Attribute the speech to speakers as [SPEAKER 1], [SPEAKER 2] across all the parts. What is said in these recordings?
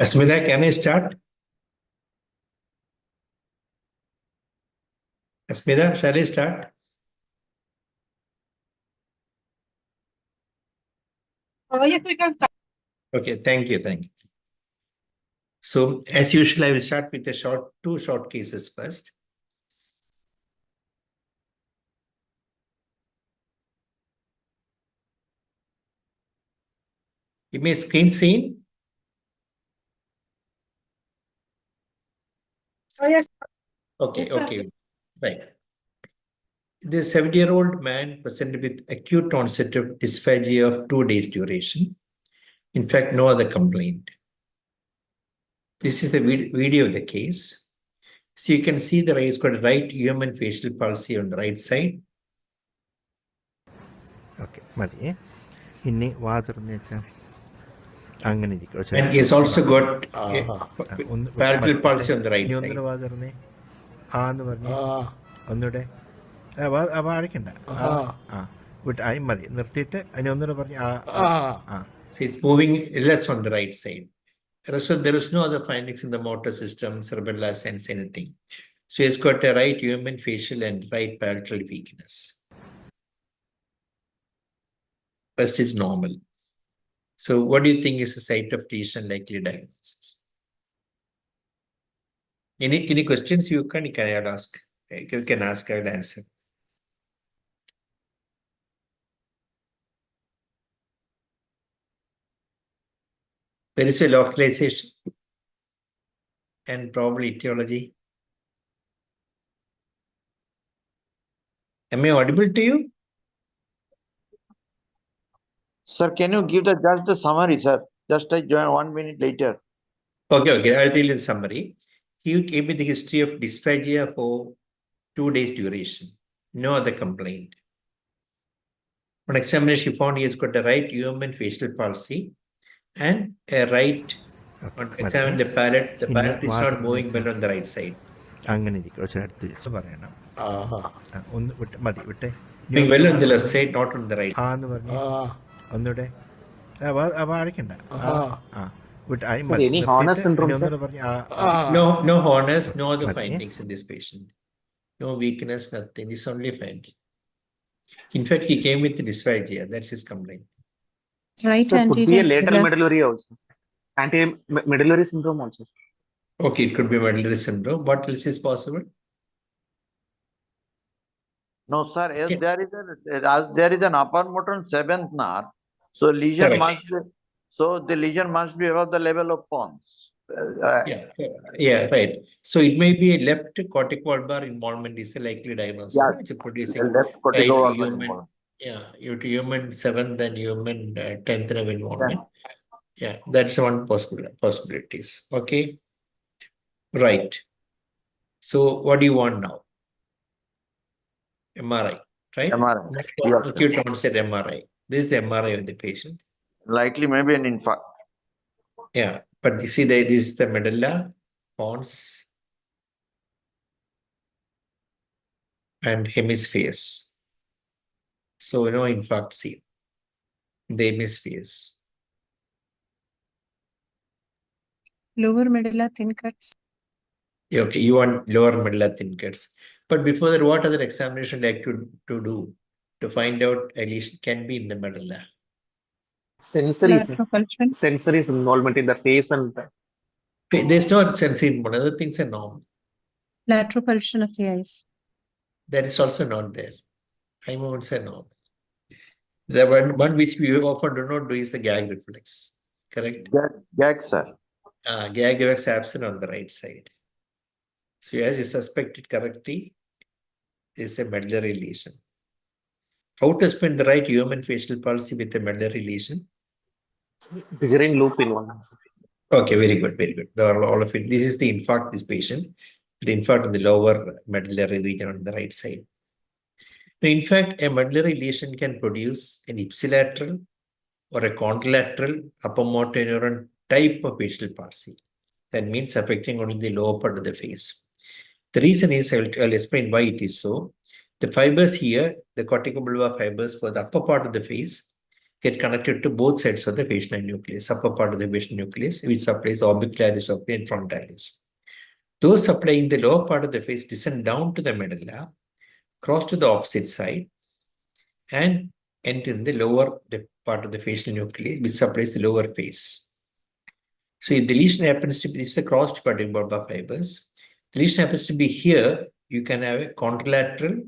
[SPEAKER 1] Asmita, can I start? Asmita, shall I start?
[SPEAKER 2] Yes, we can start.
[SPEAKER 1] Okay, thank you, thank you. So, as usual, I will start with two short cases first. Image screen seen?
[SPEAKER 2] Yes.
[SPEAKER 1] Okay,
[SPEAKER 2] Yes, sir.
[SPEAKER 1] okay, right. The 70-year-old man presented with acute onset of dysphagia of 2 days duration. In fact, no other complaint. This is the video of the case. So you can see the he's got right human facial palsy on the right side.
[SPEAKER 3] Okay, മതി ഇനി വാതിർന്ന് വെച്ചാൽ അങ്ങനെ ഇരിക്കും.
[SPEAKER 1] And he's also got parietal palsy on the right
[SPEAKER 3] ഇനി
[SPEAKER 1] side.
[SPEAKER 3] ഒന്നുകൂടെ വാതിർന്നേ ആന്ന് പറഞ്ഞ് ഒന്നുകൂടെ അടിക്കണ്ട വിട്ട് ആയി മതി നിർത്തിയിട്ട് അതിനെ ഒന്നുകൂടെ പറഞ്ഞ്
[SPEAKER 1] So it's moving less on the right side. So there is no other findings in the motor system, cerebellar sense, anything. So he's got a right human facial and right parietal weakness. First is normal. So what do you think is the site of lesion likely diagnosis? Any questions you can ask? You can ask, I will answer. There is a localization and probably etiology. Am I audible to you?
[SPEAKER 4] Sir, can you give just the summary, sir? Just I join 1 minute later.
[SPEAKER 1] Okay, I'll tell you the summary. He gave me the history of dysphagia for 2 days duration. No other complaint. On examination, she found he has got a right human facial palsy and a right. On examine the palate is not moving well on the right side.
[SPEAKER 3] അങ്ങനെ ഇരിക്കും. അടുത്ത് പറയണം. ഒന്ന് വിട്ട് മതി വിട്ടെ.
[SPEAKER 1] Moving well on the left side, not on the right.
[SPEAKER 3] ആന്ന് പറഞ്ഞ് ഒന്നുകൂടെ അടിക്കണ്ട വിട്ട് ആയി മതി. ഒന്നുകൂടെ പറഞ്ഞ്
[SPEAKER 1] No Horner's, no other findings in this patient. No weakness, nothing. This is only finding. In fact, he came with dysphagia. That's his complaint.
[SPEAKER 5] Right,
[SPEAKER 6] so could be a lateral medullary also. Anti-medullary syndrome also.
[SPEAKER 1] Okay, it could be medullary syndrome. What else is possible?
[SPEAKER 4] No, sir. If there is an upper motor 7th nerve, so lesion
[SPEAKER 1] Correct.
[SPEAKER 4] must be. So the lesion must be above the level of pons.
[SPEAKER 1] Yeah, right. So it may be a left cortical-bulbar involvement is a likely diagnosis, which is producing
[SPEAKER 4] left cortical-bulbar
[SPEAKER 1] human,
[SPEAKER 4] involvement.
[SPEAKER 1] human 7th and human 10th nerve involvement. Yeah, that's one possibilities. Okay, right. So what do you want now? MRI, right?
[SPEAKER 4] MRI.
[SPEAKER 1] Acute onset MRI. This is the MRI of the patient.
[SPEAKER 4] Likely maybe an infarct.
[SPEAKER 1] Yeah, but you see that this is the medulla, pons, and hemispheres. So no infarct seen. The hemispheres.
[SPEAKER 5] Lower medulla thin cuts.
[SPEAKER 1] Yeah, okay, you want lower medulla thin cuts. But before that, what other examination like to do to find out a lesion can be in the medulla?
[SPEAKER 6] Sensory involvement in the face and
[SPEAKER 1] There's no sensory involvement. Other things are normal.
[SPEAKER 5] Lateral pulsion of the eyes.
[SPEAKER 1] That is also not there. Eye movements are normal. The one which we often do not do is the gag reflex. Correct?
[SPEAKER 4] Gag, sir.
[SPEAKER 1] Gag reflex absent on the right side. So as you suspected correctly, is a medullary lesion. How to spin the right human facial palsy with a medullary lesion?
[SPEAKER 6] triggering loop in one.
[SPEAKER 1] Okay, very good, very good. All of it. This is the infarct, this patient. The infarct in the lower medullary region on the right side. Now, in fact, a medullary lesion can produce an ipsilateral or a contralateral upper motor neuron type of facial palsy. That means affecting only the lower part of the face. The reason is, I'll explain why it is so. The fibers here, the corticobulbar fibers for the upper part of the face, get connected to both sides of the facial nucleus, upper part of the facial nucleus, which supplies orbicularis and frontalis. Those supplying the lower part of the face descend down to the medulla, cross to the opposite side, and enter in the lower part of the facial nucleus, which supplies the lower face. So if the lesion happens to be, this is the crossed cutting bulbar fibers. The lesion happens to be here, you can have a contralateral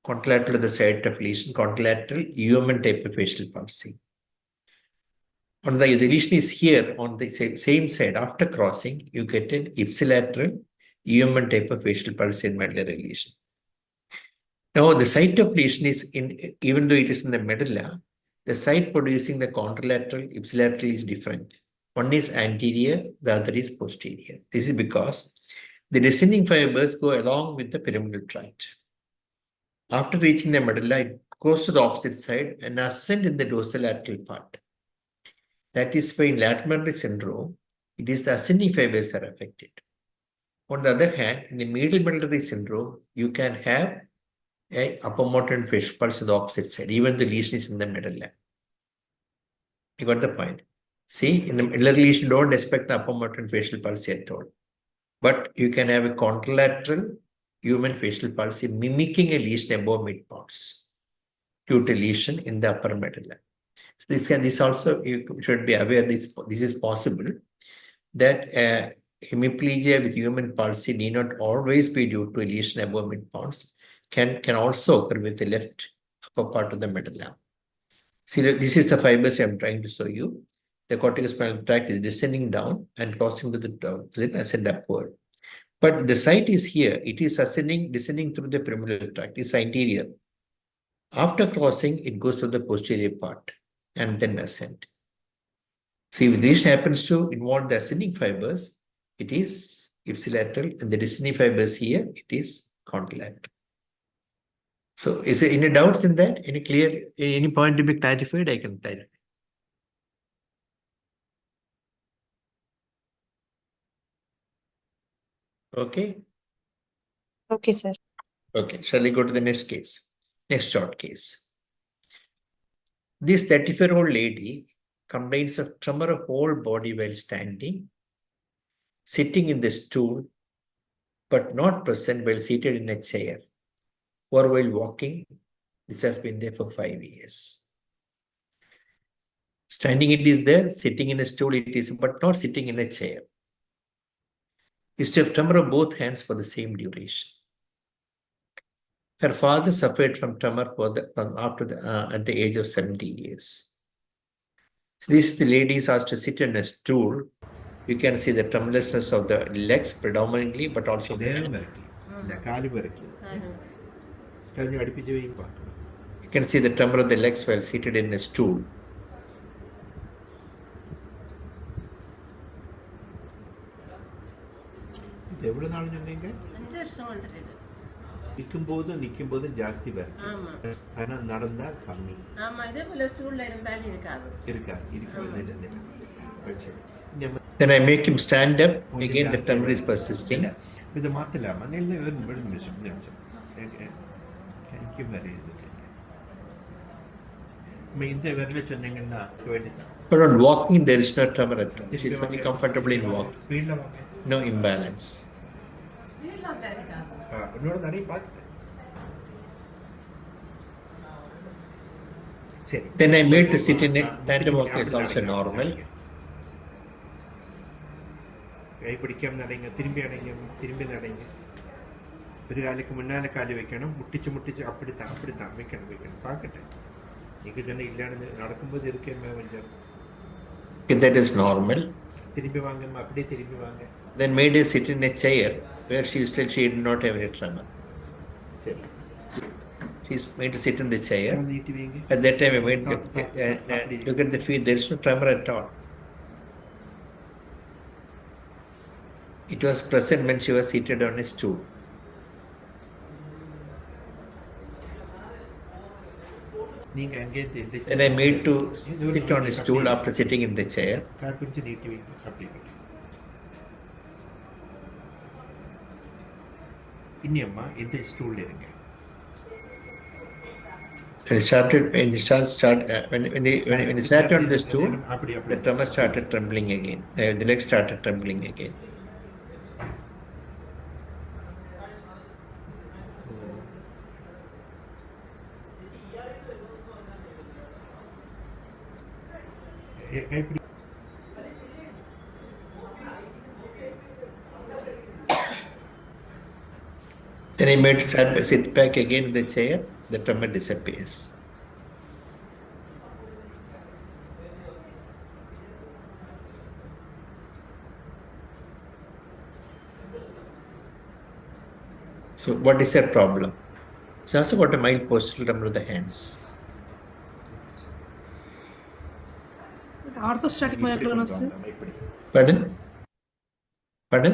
[SPEAKER 1] to the side of lesion, contralateral UMN type of facial palsy. On the lesion is here on the same side. After crossing, you get an ipsilateral UMN type of facial palsy and medullary lesion. Now, the site of lesion is in, even though it is in the medulla, the site producing the contralateral, ipsilateral is different. One is anterior, the other is posterior. This is because the descending fibers go along with the pyramidal tract. After reaching the medulla, it goes to the opposite side and ascend in the dorsolateral part. That is why in lateral syndrome, it is the ascending fibers are affected. On the other hand, in the medial medullary syndrome, you can have a upper motor and facial pulse on the opposite side, even the lesion is in the medulla. You got the point? See, in the medullary lesion, don't expect an upper motor and facial palsy at all. But you can have a contralateral human facial palsy mimicking a lesion above mid-pons due to lesion in the upper medulla. So this also, you should be aware this is possible, that hemiplegia with human palsy need not always be due to a lesion above mid-pons, can also occur with the left upper part of the medulla. See, this is the fibers I'm trying to show you. The corticospinal tract is descending down and crossing to the top, ascend upward. But the site is here. It is descending through the pyramidal tract. It's anterior. After crossing, it goes to the posterior part and then ascend. See, if this happens to involve the ascending fibers, it is ipsilateral, and the descending fibers here, it is contralateral. So, is there any doubts in that? Any point to be clarified? I can clarify. Okay.
[SPEAKER 5] Okay, sir.
[SPEAKER 1] Okay. Shall we go to the next case? Next short case. This 34-year-old lady complains of tremor of whole body while standing, sitting in the stool, but not present while seated in a chair, or while walking. This has been there for 5 years. Standing it is there, sitting in a stool it is, but not sitting in a chair. History of tremor of both hands for the same duration. Her father suffered from tremor at the age of 17 years. So this the lady is asked to sit in a stool. You can see the tremorlessness of the legs predominantly, but also the hand. You can see the tremor of the legs while seated in a stool.
[SPEAKER 3] நிக்கும்போதும் ஜாஸ்தி வரும். ஆனா நடந்தா கம்மி.
[SPEAKER 7] ஆமா, இதே போல ஸ்டூல்ல இருந்தாலும் இருக்காது.
[SPEAKER 1] Then I make him stand up. Again, the tremor is persisting.
[SPEAKER 3] இது மாத்தலாமா? இந்த விரல சொன்னீங்கன்னா வேண்டியதான்.
[SPEAKER 1] But on walking, there is no tremor at all. She is very comfortable in walking.
[SPEAKER 3] ஸ்பீட்ல வாங்க.
[SPEAKER 1] No imbalance.
[SPEAKER 3] இன்னொரு தடவை பார்த்து. சரி.
[SPEAKER 1] Then I made to sit in a tandem walking is also normal.
[SPEAKER 3] கை பிடிக்காம நடங்க, திரும்பி அடைங்க, திரும்பி நடங்க. ஒரு காலுக்கு முன்னால காலி வைக்கணும், முட்டிச்சு அப்படித்தான் வைக்கணும் பார்க்கட்டேன். நீங்க சொன்ன இல்லைன்னு நடக்கும்போது இருக்கேன் கொஞ்சம்.
[SPEAKER 1] That is normal.
[SPEAKER 3] திரும்பி வாங்கம்மா, அப்படியே திரும்பி வாங்க.
[SPEAKER 1] Then made her sit in a chair where she did not have any tremor.
[SPEAKER 3] சரி.
[SPEAKER 1] She's made to sit in the chair.
[SPEAKER 3] நீட்டி வைங்க.
[SPEAKER 1] At that time, I made look at the feet. There is no tremor at all. It was present when she was seated on a stool.
[SPEAKER 3] நீங்க அங்கே
[SPEAKER 1] Then I made to sit on a stool after sitting in the chair.
[SPEAKER 3] கால் கொஞ்சம் நீட்டி வைங்க. அப்படி. இனி அம்மா இந்த ஸ்டூல்ல இருங்க.
[SPEAKER 1] When it started, when it sat on the stool,
[SPEAKER 3] அப்படி
[SPEAKER 1] the tremor started trembling again. The leg started trembling again.
[SPEAKER 3] கைப்பிடி
[SPEAKER 1] Then I made sit back again in the chair, the tremor disappears. So what is her problem? She also got a mild postural tremor of the hands.
[SPEAKER 2] Orthostatic myoclonus, sir.
[SPEAKER 1] Pardon? Pardon?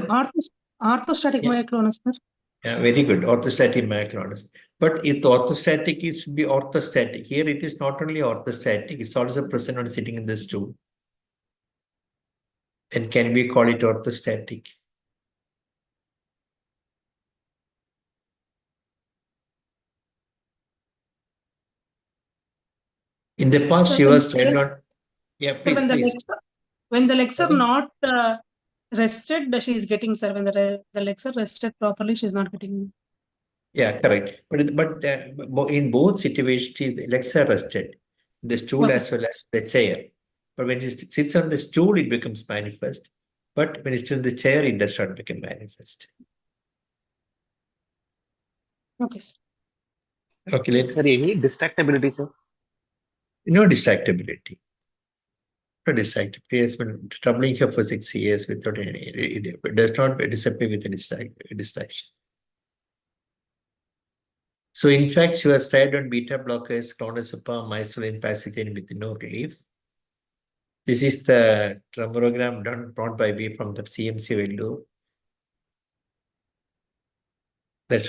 [SPEAKER 2] Orthostatic
[SPEAKER 1] Yeah.
[SPEAKER 2] myoclonus, sir.
[SPEAKER 1] Yeah, very good. Orthostatic myoclonus. But if orthostatic, it should be orthostatic. Here it is not only orthostatic, it's also present on sitting in the stool. Then can we call it orthostatic? In the past, she was trained on. Yeah, please,
[SPEAKER 2] when
[SPEAKER 1] please.
[SPEAKER 2] The legs are
[SPEAKER 1] Pardon?
[SPEAKER 2] not rested, she is getting, sir. When the legs are rested properly, she is not getting.
[SPEAKER 1] Yeah, correct. But in both situations, the legs are rested, the stool
[SPEAKER 2] Okay.
[SPEAKER 1] as well as the chair. But when it sits on the stool, it becomes manifest. But when it's in the chair, it does not become manifest.
[SPEAKER 2] Okay, sir.
[SPEAKER 1] Okay, let's.
[SPEAKER 6] Sir, any distractibility, sir?
[SPEAKER 1] No distractibility. No distractibility. He has been troubling her for 6 years without any. It does not disappear with a distraction. So, in fact, she was tried on beta blockers, clonazepam, mycilline, paclitaine with no relief. This is the tremogram drawn by me from the CMC window. That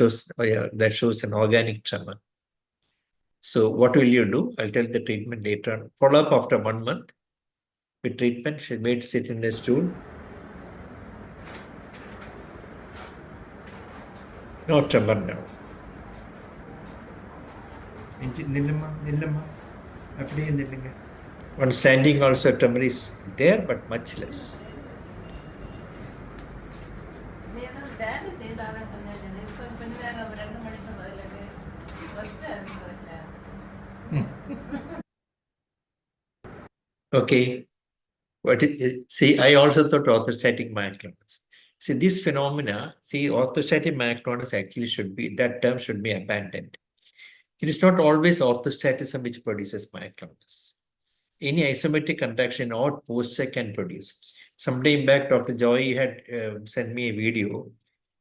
[SPEAKER 1] shows an organic tremor. So, what will you do? I'll tell the treatment later on. Follow up after 1 month. With treatment, she made sit in a stool. No tremor now.
[SPEAKER 3] நில்லுமா அப்படியே நில்லுங்க.
[SPEAKER 1] When standing also tremor is there, but much less.
[SPEAKER 7] நீ ஏதாவது வேலை செய்தாதான் கொஞ்சம் இப்போ கொஞ்ச நேரம் 2 மணிக்கு பதில் ஃபர்ஸ்ட் இருந்ததில்ல.
[SPEAKER 1] Okay. See, I also thought orthostatic myoclonus. See, this phenomena, orthostatic myoclonus actually that term should be abandoned. It is not always orthostatism which produces myoclonus. Any isometric contraction or posture can produce. Some time back, Dr. Joy had sent me a video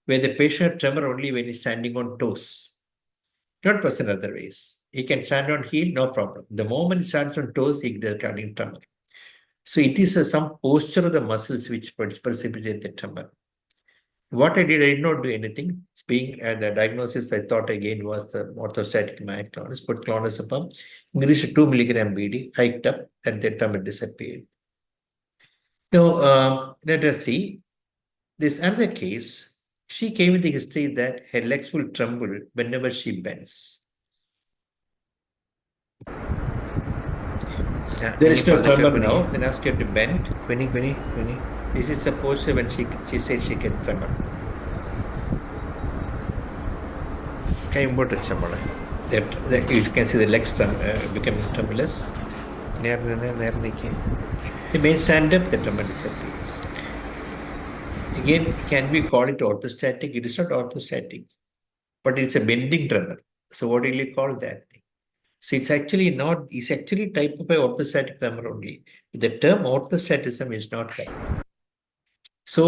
[SPEAKER 1] where the patient had tremor only when he's standing on toes, not present otherwise. He can stand on heel, no problem. The moment he stands on toes, he gets cardiac tremor. So it is some posture of the muscles which precipitate the tremor. What I did not do anything. Being the diagnosis, I thought again was the orthostatic myoclonus, put clonazepam, increased to 2 milligram BD, hiked up, and the tremor disappeared. Now, let us see. This other case, she came with the history that her legs will tremble whenever she bends. There is no tremor now. Then ask her to bend.
[SPEAKER 3] Queenie.
[SPEAKER 1] This is supposed to when she said she gets tremor.
[SPEAKER 3] കൈ മുമ്പോട്ട് വെച്ചാൽ മോളെ.
[SPEAKER 1] You can see the legs becoming tremulous.
[SPEAKER 3] നേരെ നിൽക്കുക.
[SPEAKER 1] You may stand up, the tremor disappears. Again, can we call it orthostatic? It is not orthostatic, but it's a bending tremor. So what will you call that thing? So it's actually type of a orthostatic tremor only. The term orthostatism is not right. So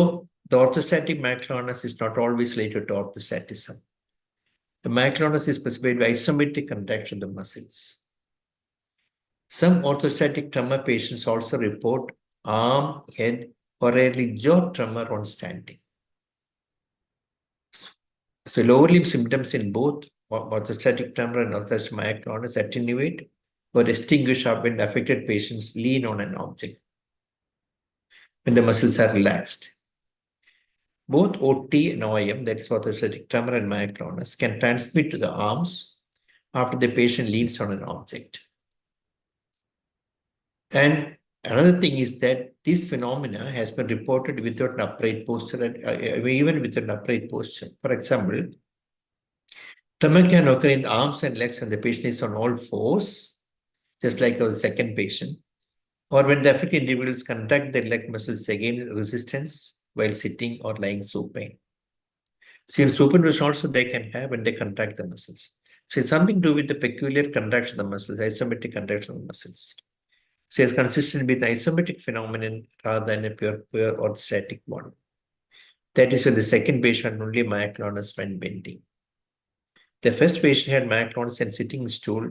[SPEAKER 1] the orthostatic myoclonus is not always related to orthostatism. The myoclonus is specified by isometric contraction of the muscles. Some orthostatic tremor patients also report arm, head, or rarely jaw tremor on standing. So lower limb symptoms in both orthostatic tremor and orthostatic myoclonus attenuate or extinguish when affected patients lean on an object when the muscles are relaxed. Both OT and OIM, that is orthostatic tremor and myoclonus, can transmit to the arms after the patient leans on an object. And another thing is that this phenomena has been reported without an upright posture, even with an upright posture. For example, tremor can occur in the arms and legs when the patient is on all fours, just like our second patient, or when the affected individuals contract their leg muscles against resistance while sitting or lying supine. So in supine position also they can have when they contract the muscles. So it's something to do with the peculiar contraction of the muscles, isometric contraction of the muscles. So it's consistent with isometric phenomenon rather than a pure orthostatic one. That is when the second patient had only myoclonus when bending. The first patient had myoclonus and sitting stool,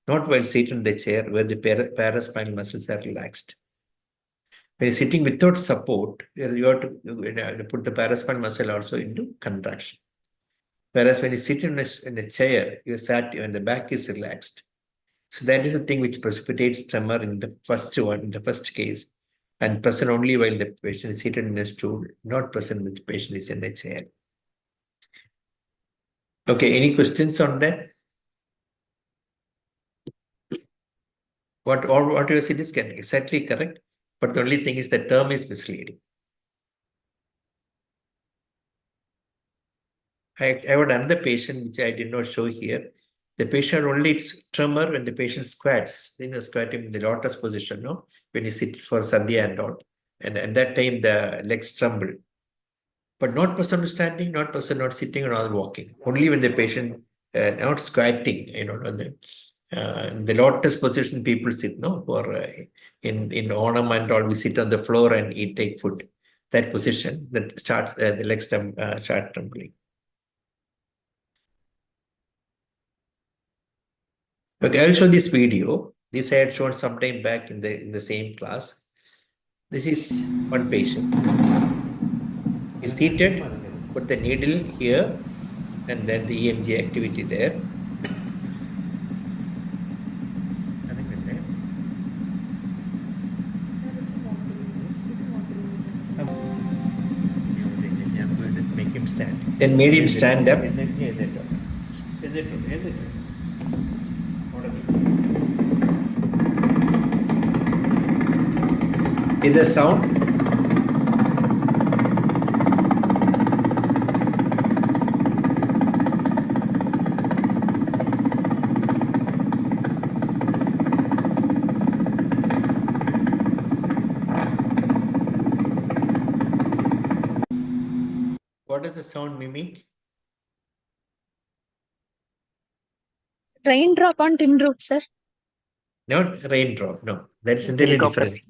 [SPEAKER 1] not while seated in the chair where the paraspinal muscles are relaxed. When sitting without support, you have to put the paraspinal muscle also into contraction. Whereas when you sit in a chair, you sat and the back is relaxed. So that is the thing which precipitates tremor in the first one, in the first case, and present only while the patient is seated in a stool, not present when the patient is in a chair. Okay, any questions on that? What you said is exactly correct, but the only thing is the term is misleading. I have another patient which I did not show here. The patient only tremor when the patient squats, squatting in the lotus position, no? When you sit for sadhya and all. And at that time, the legs tremble. But not person standing, not person not sitting or not walking. Only when the patient not squatting, in the lotus position, people sit, no? For in Onam and all, we sit on the floor and take food. That position, that starts, the legs start trembling. Okay, I'll show this video. This I had shown sometime back in the same class. This is one patient. He's seated, put the needle here, and then the EMG activity there.
[SPEAKER 3] Make him stand.
[SPEAKER 1] Then made him stand up. Is the sound? What does the sound mimic?
[SPEAKER 5] Raindrop on tin roof, sir.
[SPEAKER 1] Not raindrop, no. That's entirely different.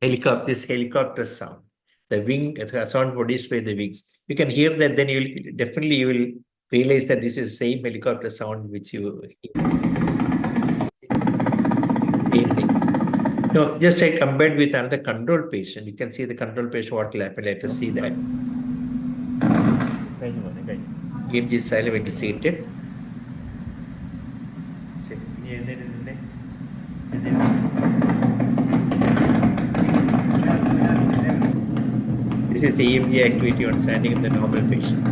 [SPEAKER 1] This helicopter sound. The wing sound produced by the wings. You can hear that, then you will realize that this is the same helicopter sound which you hear. Same thing. No, just I compared with another control patient. You can see the control patient, what will happen. Let us see that. EMG is silent when it's seated. This is EMG activity on standing in the normal patient.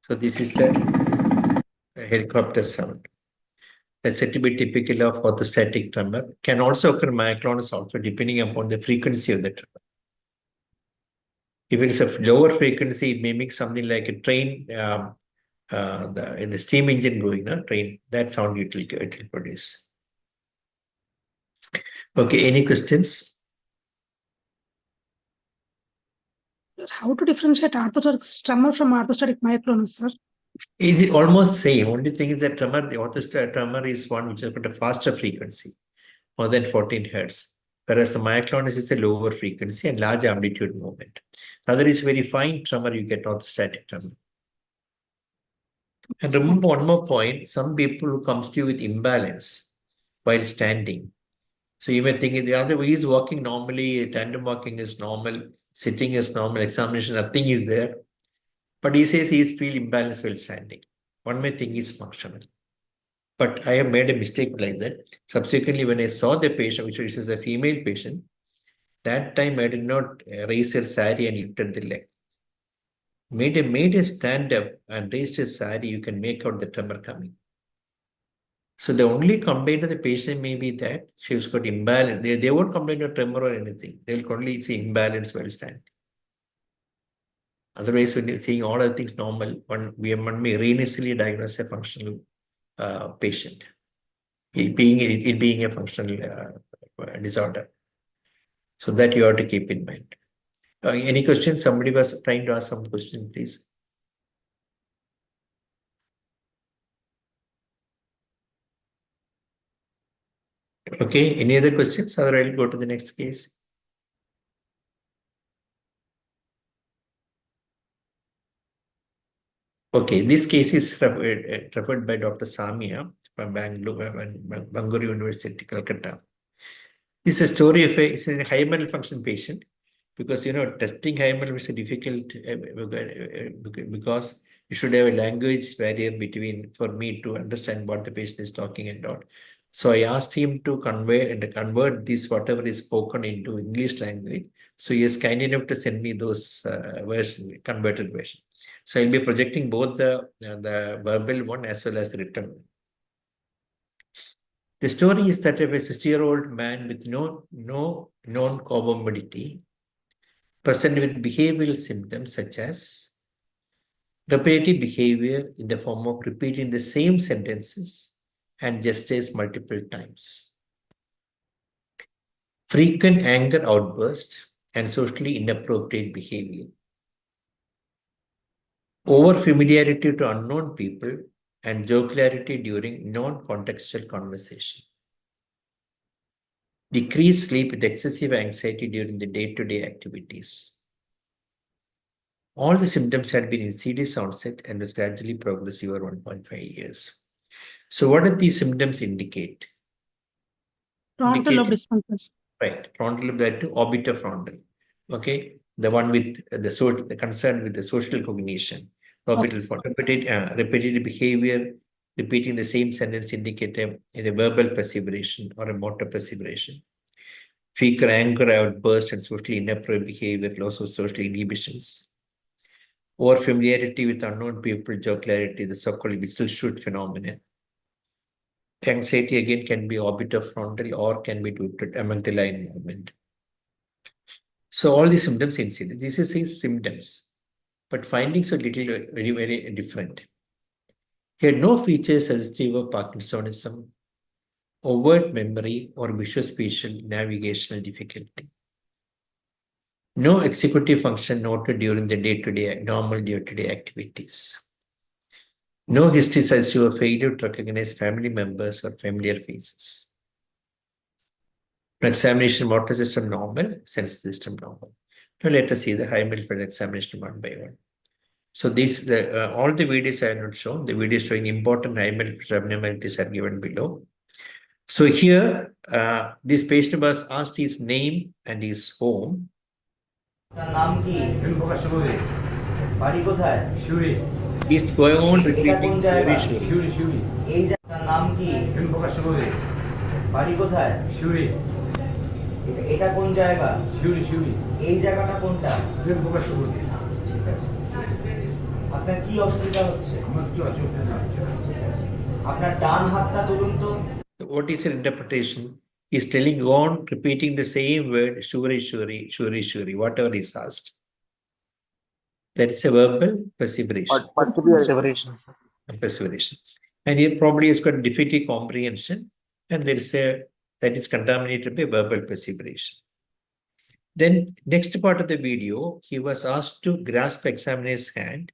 [SPEAKER 1] So this is the helicopter sound. That's said to be typical of orthostatic tremor. Can also occur myoclonus also, depending upon the frequency of the tremor. If it is of lower frequency, it mimics something like a train, in the steam engine going, train. That sound it will produce. Okay, any questions?
[SPEAKER 2] How to differentiate orthostatic tremor from orthostatic myoclonus, sir?
[SPEAKER 1] It is almost same. Only thing is that the orthostatic tremor is one which has got a faster frequency, more than 14 Hertz. Whereas the myoclonus is a lower frequency and large amplitude movement. The other is very fine tremor, you get orthostatic tremor. And remember one more point, some people who comes to you with imbalance while standing. So you may think the other way is walking normally, tandem walking is normal, sitting is normal, examination, nothing is there. But he says he feels imbalanced while standing. One may think is functional. But I have made a mistake like that. Subsequently, when I saw the patient, which is a female patient, that time I did not raise her sari and lifted the leg. made a stand up and raised his sari, you can make out the tremor coming. So the only complaint of the patient may be that she's got imbalance. They won't complain of tremor or anything. They'll only see imbalance while standing. Otherwise, when you're seeing all other things normal, one may erroneously diagnose a functional patient. It being a functional disorder. So that you have to keep in mind. Any questions? Somebody was trying to ask some question, please. Okay, any other questions? Otherwise, I'll go to the next case. Okay, this case is referred by Dr. Samia from Bangalore University, Calcutta. This is a story of it's a high mental function patient, because testing high mental is difficult because you should have a language barrier for me to understand what the patient is talking and not. So I asked him to convert this whatever is spoken into English language. So he is kind enough to send me those converted version. So I'll be projecting both the verbal one as well as the written one. The story is that of a 60-year-old man with no known comorbidity presented with behavioral symptoms such as repetitive behavior in the form of repeating the same sentences and gestures multiple times, frequent anger outbursts, and socially inappropriate behavior, over familiarity to unknown people, and jocularity during non-contextual conversation, decreased sleep with excessive anxiety during the day-to-day activities. All the symptoms had been insidious onset and was gradually progressive over 1.5 years. So what do these symptoms indicate?
[SPEAKER 2] Frontal lobe dysfunction.
[SPEAKER 1] Right, frontal lobe, that to orbitofrontal. Okay, the one with the concern with the social cognition. Repetitive behavior, repeating the same sentence indicate a verbal perseveration or a motor perseveration. Frequent anger outburst and socially inappropriate behavior, loss of social inhibitions. Or familiarity with unknown people, jocularity, the so-called whistle shoot phenomenon. Anxiety again can be orbitofrontal or can be due to amygdala involvement. So all these symptoms incident. This is his symptoms, but findings are very, very different. He had no features suggestive of Parkinsonism, overt memory, or visuospatial navigational difficulty. No executive function noted during the normal day-to-day activities. No history suggestive of failure to recognize family members or familiar faces. Examination motor system normal, sense system normal. Now let us see the high mental examination one by one. So all the videos I have not shown. The videos showing important high mental abnormalities are given below. So here, this patient was asked his name and his home. He's going on repeating very surely.
[SPEAKER 8] এটা কোন জায়গা শিউরি এই জায়গাটা কোনটা ঠিক আছে আপনার কি অসুবিধা হচ্ছে আমার কি অসুবিধা হচ্ছে আপনার ডান হাতটা তুলুন তো
[SPEAKER 1] What is your interpretation? He's telling on repeating the same word shuri, whatever is asked. That is a verbal perseveration. Perseveration. And he probably has got difficulty comprehension, and there is that is contaminated by verbal perseveration. Then next part of the video, he was asked to grasp examiner's hand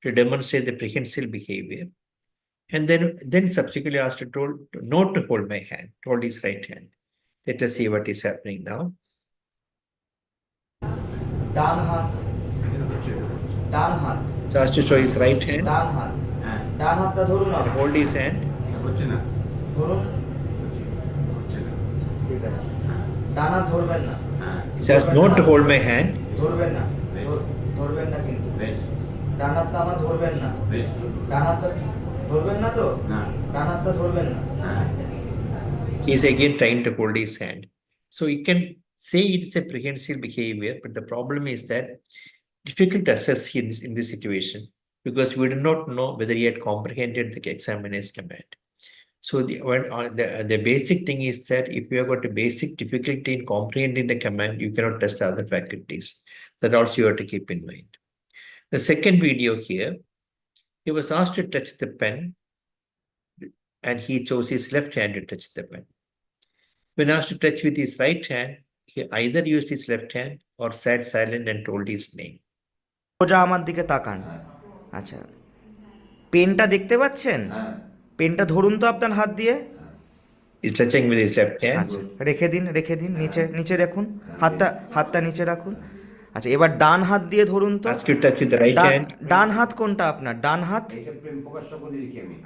[SPEAKER 1] to demonstrate the prehensile behavior. And then subsequently asked to not to hold my hand, hold his right hand. Let us see what is happening now.
[SPEAKER 8] ডান হাত
[SPEAKER 1] So asked to show his right hand.
[SPEAKER 8] ডান হাতটা ধরুন
[SPEAKER 1] and hold his hand.
[SPEAKER 8] ধরুন ঠিক আছে ডান হাত ধরবেন না
[SPEAKER 1] He says not to hold my hand.
[SPEAKER 8] ধরবেন না কিন্তু ডান হাতটা আমার ধরবেন না ডান হাতটা ধরবেন না তো ডান হাতটা ধরবেন না
[SPEAKER 1] He is again trying to hold his hand. So you can say it's a prehensile behavior, but the problem is that difficult to assess in this situation because we do not know whether he had comprehended the examiner's command. So the basic thing is that if you have got a basic difficulty in comprehending the command, you cannot test the other faculties. That also you have to keep in mind. The second video here, he was asked to touch the pen and he chose his left hand to touch the pen. When asked to touch with his right hand, he either used his left hand or sat silent and told his name.
[SPEAKER 8] সোজা আমার দিকে তাকান। আচ্ছা, পেনটা দেখতে পাচ্ছেন? পেনটা ধরুন তো আপনার হাত দিয়ে।
[SPEAKER 1] He's touching with his left hand.
[SPEAKER 8] আচ্ছা, রেখে দিন, নিচে রাখুন, হাতটা নিচে রাখুন। আচ্ছা, এবার ডান হাত দিয়ে ধরুন তো।
[SPEAKER 1] Ask you to touch with the right hand.
[SPEAKER 8] ডান হাত কোনটা আপনার? ডান হাত?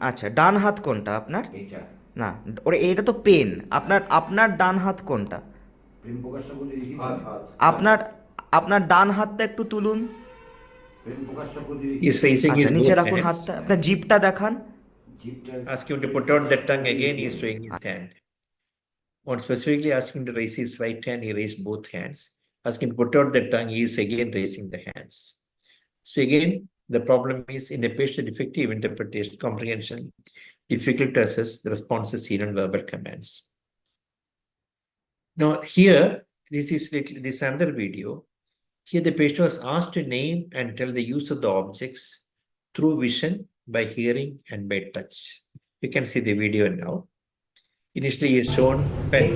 [SPEAKER 8] আচ্ছা, ডান হাত কোনটা আপনার? না, ওরে এটা তো পেন। আপনার ডান হাত কোনটা? আপনার ডান হাতটা একটু তুলুন।
[SPEAKER 1] He's raising his
[SPEAKER 8] নিচে
[SPEAKER 1] both
[SPEAKER 8] রাখুন
[SPEAKER 1] hands.
[SPEAKER 8] হাতটা। আপনার জিভটা দেখান।
[SPEAKER 1] Ask him to put out the tongue again, he is showing his hand. One specifically ask him to raise his right hand, he raised both hands. Ask him to put out the tongue, he is again raising the hands. So again, the problem is in a patient defective interpretation, comprehension, difficult to assess the responses seen on verbal commands. Now here, this is another video. Here the patient was asked to name and tell the use of the objects through vision, by hearing and by touch. You can see the video now. Initially he is shown pen.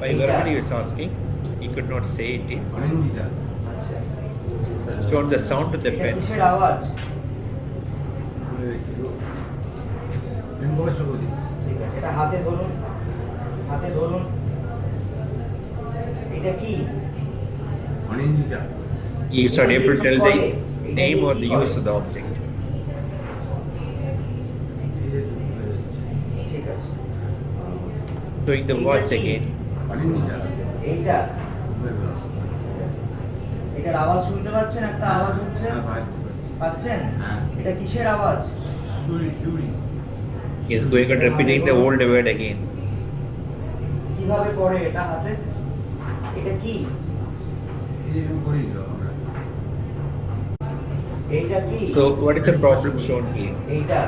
[SPEAKER 1] By verbally he was asking, he could not say it is. Shown the sound of the pen.
[SPEAKER 8] কিসের আওয়াজ? ঠিক আছে, এটা হাতে ধরুন। এটা কি?
[SPEAKER 1] He is not able to tell the name or the use of the object.
[SPEAKER 8] ঠিক আছে,
[SPEAKER 1] Doing the watch again.
[SPEAKER 8] এইটা এটার আওয়াজ শুনতে পাচ্ছেন? একটা আওয়াজ হচ্ছে, পাচ্ছেন? এটা কিসের আওয়াজ?
[SPEAKER 1] He is going on repeating the old word again.
[SPEAKER 8] কিভাবে পড়ে এটা হাতে? এটা কি? এইটা কি?
[SPEAKER 1] So what is the problem shown here?
[SPEAKER 8] এইটা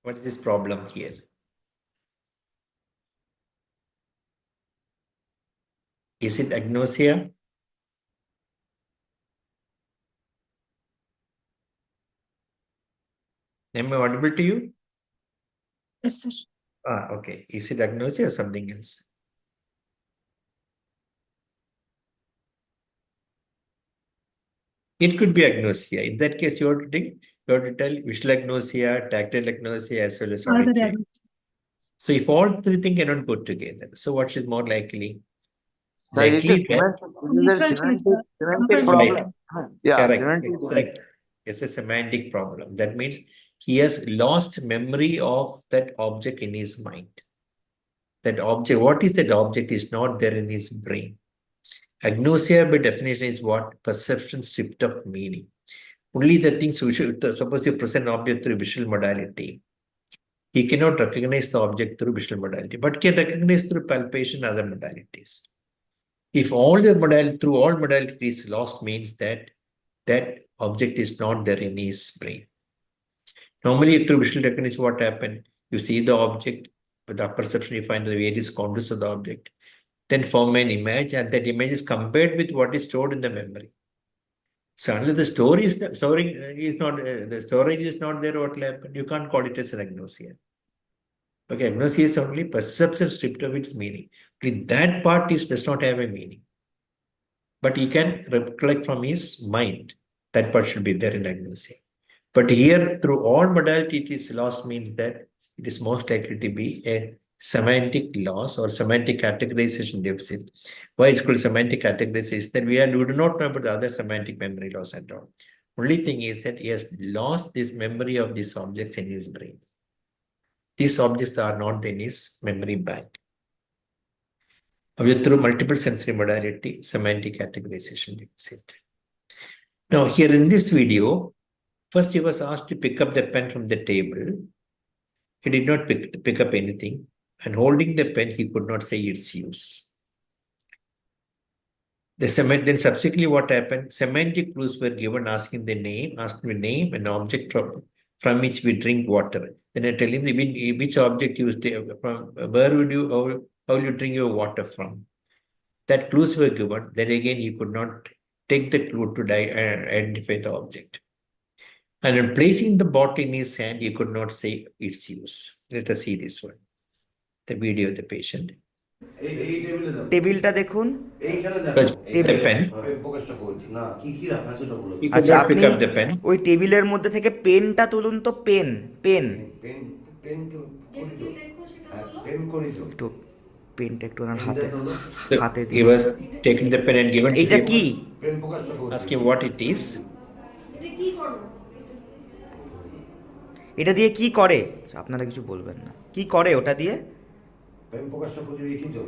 [SPEAKER 1] What is this problem here? Is it agnosia? Am I audible to you?
[SPEAKER 2] Yes, sir.
[SPEAKER 1] Okay. Is it agnosia or something else? It could be agnosia. In that case, you have to tell visual agnosia, tactile agnosia, as well as
[SPEAKER 2] All the
[SPEAKER 1] auditory.
[SPEAKER 2] diagnosis.
[SPEAKER 1] So if all three things cannot go together, so what is more likely?
[SPEAKER 4] Sir, it
[SPEAKER 1] Likely
[SPEAKER 4] is
[SPEAKER 1] that
[SPEAKER 4] semantic problem. Yeah,
[SPEAKER 1] correct,
[SPEAKER 4] semantic.
[SPEAKER 1] exact. It's a semantic problem. That means he has lost memory of that object in his mind. That object, what is that object is not there in his brain. Agnosia by definition is what? Perception stripped of meaning. Only the things we should, suppose you present an object through visual modality. He cannot recognize the object through visual modality, but can recognize through palpation other modalities. If all the modality, through all modalities lost means that that object is not there in his brain. Normally through visual recognition, what happened? You see the object, with the perception you find the various contours of the object, then form an image, and that image is compared with what is stored in the memory. So unless the storage is not there, what will happen? You can't call it as an agnosia. Okay, agnosia is only perception stripped of its meaning. That part does not have a meaning. But he can recollect from his mind. That part should be there in agnosia. But here, through all modality, it is lost means that it is most likely to be a semantic loss or semantic categorization deficit. Why it's called semantic categorization? That we do not know about the other semantic memory loss at all. Only thing is that he has lost this memory of these objects in his brain. These objects are not in his memory bank. Through multiple sensory modality, semantic categorization deficit. Now here in this video, first he was asked to pick up the pen from the table. He did not pick up anything. and holding the pen, he could not say its use. Then subsequently what happened, semantic clues were given asking the name and object from which we drink water. Then I tell him which object you stay from, where would you, how will you drink your water from? That clues were given. Then again, he could not take the clue to identify the object. And in placing the bottle in his hand, he could not say its use. Let us see this one. The video of the patient.
[SPEAKER 8] টেবিলটা দেখুন।
[SPEAKER 1] The pen. He could
[SPEAKER 8] আচ্ছা
[SPEAKER 1] not pick
[SPEAKER 8] আপনি
[SPEAKER 1] up the pen.
[SPEAKER 8] ওই টেবিলের মধ্যে থেকে পেনটা তুলুন তো, পেন পেন একটু পেনটা একটু ওনার হাতে হাতে
[SPEAKER 1] He was taking the pen and given to
[SPEAKER 8] এইটা
[SPEAKER 1] him.
[SPEAKER 8] কি?
[SPEAKER 1] Ask him what it is.
[SPEAKER 8] এটা দিয়ে কি করে? আপনারা কিছু বলবেন না, কি করে ওটা দিয়ে?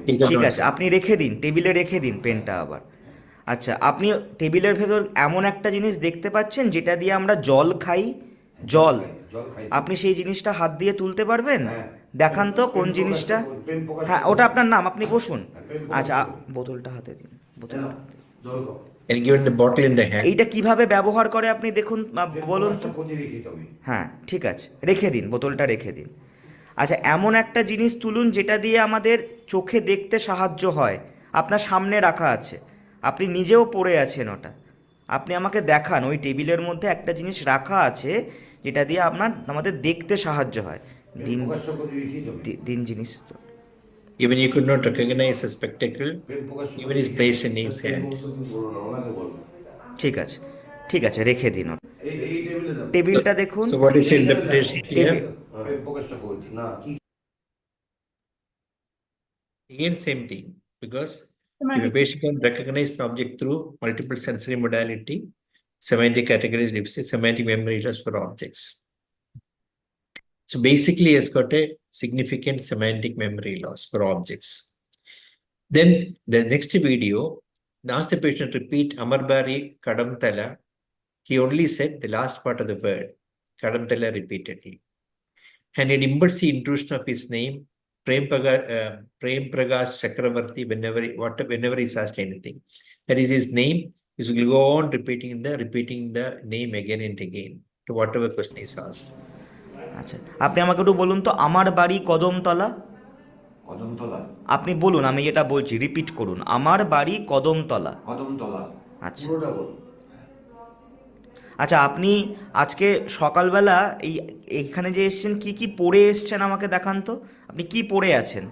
[SPEAKER 1] He could
[SPEAKER 8] ঠিক
[SPEAKER 1] not
[SPEAKER 8] আছে,
[SPEAKER 1] say.
[SPEAKER 8] আপনি রেখে দিন, টেবিলে রেখে দিন পেনটা আবার। আচ্ছা, আপনি টেবিলের ভেতর এমন একটা জিনিস দেখতে পাচ্ছেন যেটা দিয়ে আমরা জল খাই, জল। আপনি সেই জিনিসটা হাত দিয়ে তুলতে পারবেন? দেখান তো কোন জিনিসটা। হ্যাঁ, ওটা আপনার নাম, আপনি বসুন। আচ্ছা, বোতলটা হাতে দিন, বোতলটা হাতে দিন।
[SPEAKER 1] And given the bottle in the hand.
[SPEAKER 8] এইটা কিভাবে ব্যবহার করে আপনি দেখুন, বলুন তো। হ্যাঁ, ঠিক আছে, রেখে দিন, বোতলটা রেখে দিন। আচ্ছা, এমন একটা জিনিস তুলুন যেটা দিয়ে আমাদের চোখে দেখতে সাহায্য হয়, আপনার সামনে রাখা আছে, আপনি নিজেও পড়ে আছেন ওটা। আপনি আমাকে দেখান, ওই টেবিলের মধ্যে একটা জিনিস রাখা আছে যেটা দিয়ে আমাদের দেখতে সাহায্য হয়। দিন দিন জিনিস তো।
[SPEAKER 1] Even he could not recognize a spectacle, even his place in his hand.
[SPEAKER 8] ঠিক আছে, ঠিক আছে, রেখে দিন ওটা। টেবিলটা দেখুন।
[SPEAKER 1] So what is the interpretation here? Again, same thing, because if a patient can recognize an object through multiple sensory modality, semantic categories deficit, semantic memory loss for objects. So basically, it's got a significant semantic memory loss for objects. Then the next video, ask the patient to repeat Amarbari Kadamtala. He only said the last part of the word, Kadamtala, repeatedly. And an impulsive intrusion of his name, Prem Pragash Chakravarti, whenever he's asked anything. That is his name, he will go on repeating the name again and again to whatever question is asked.
[SPEAKER 8] আচ্ছা, আপনি আমাকে একটু বলুন তো, আমার বাড়ি কদমতলা।
[SPEAKER 9] কদমতলা।
[SPEAKER 8] আপনি বলুন, আমি এটা বলছি, রিপিট করুন, আমার বাড়ি কদমতলা।
[SPEAKER 9] কদমতলা।
[SPEAKER 8] আচ্ছা, আচ্ছা, আপনি আজকে সকালবেলা এইখানে যে এসছেন, কি কি পরে এসছেন আমাকে দেখান তো। আপনি কি পরে আছেন?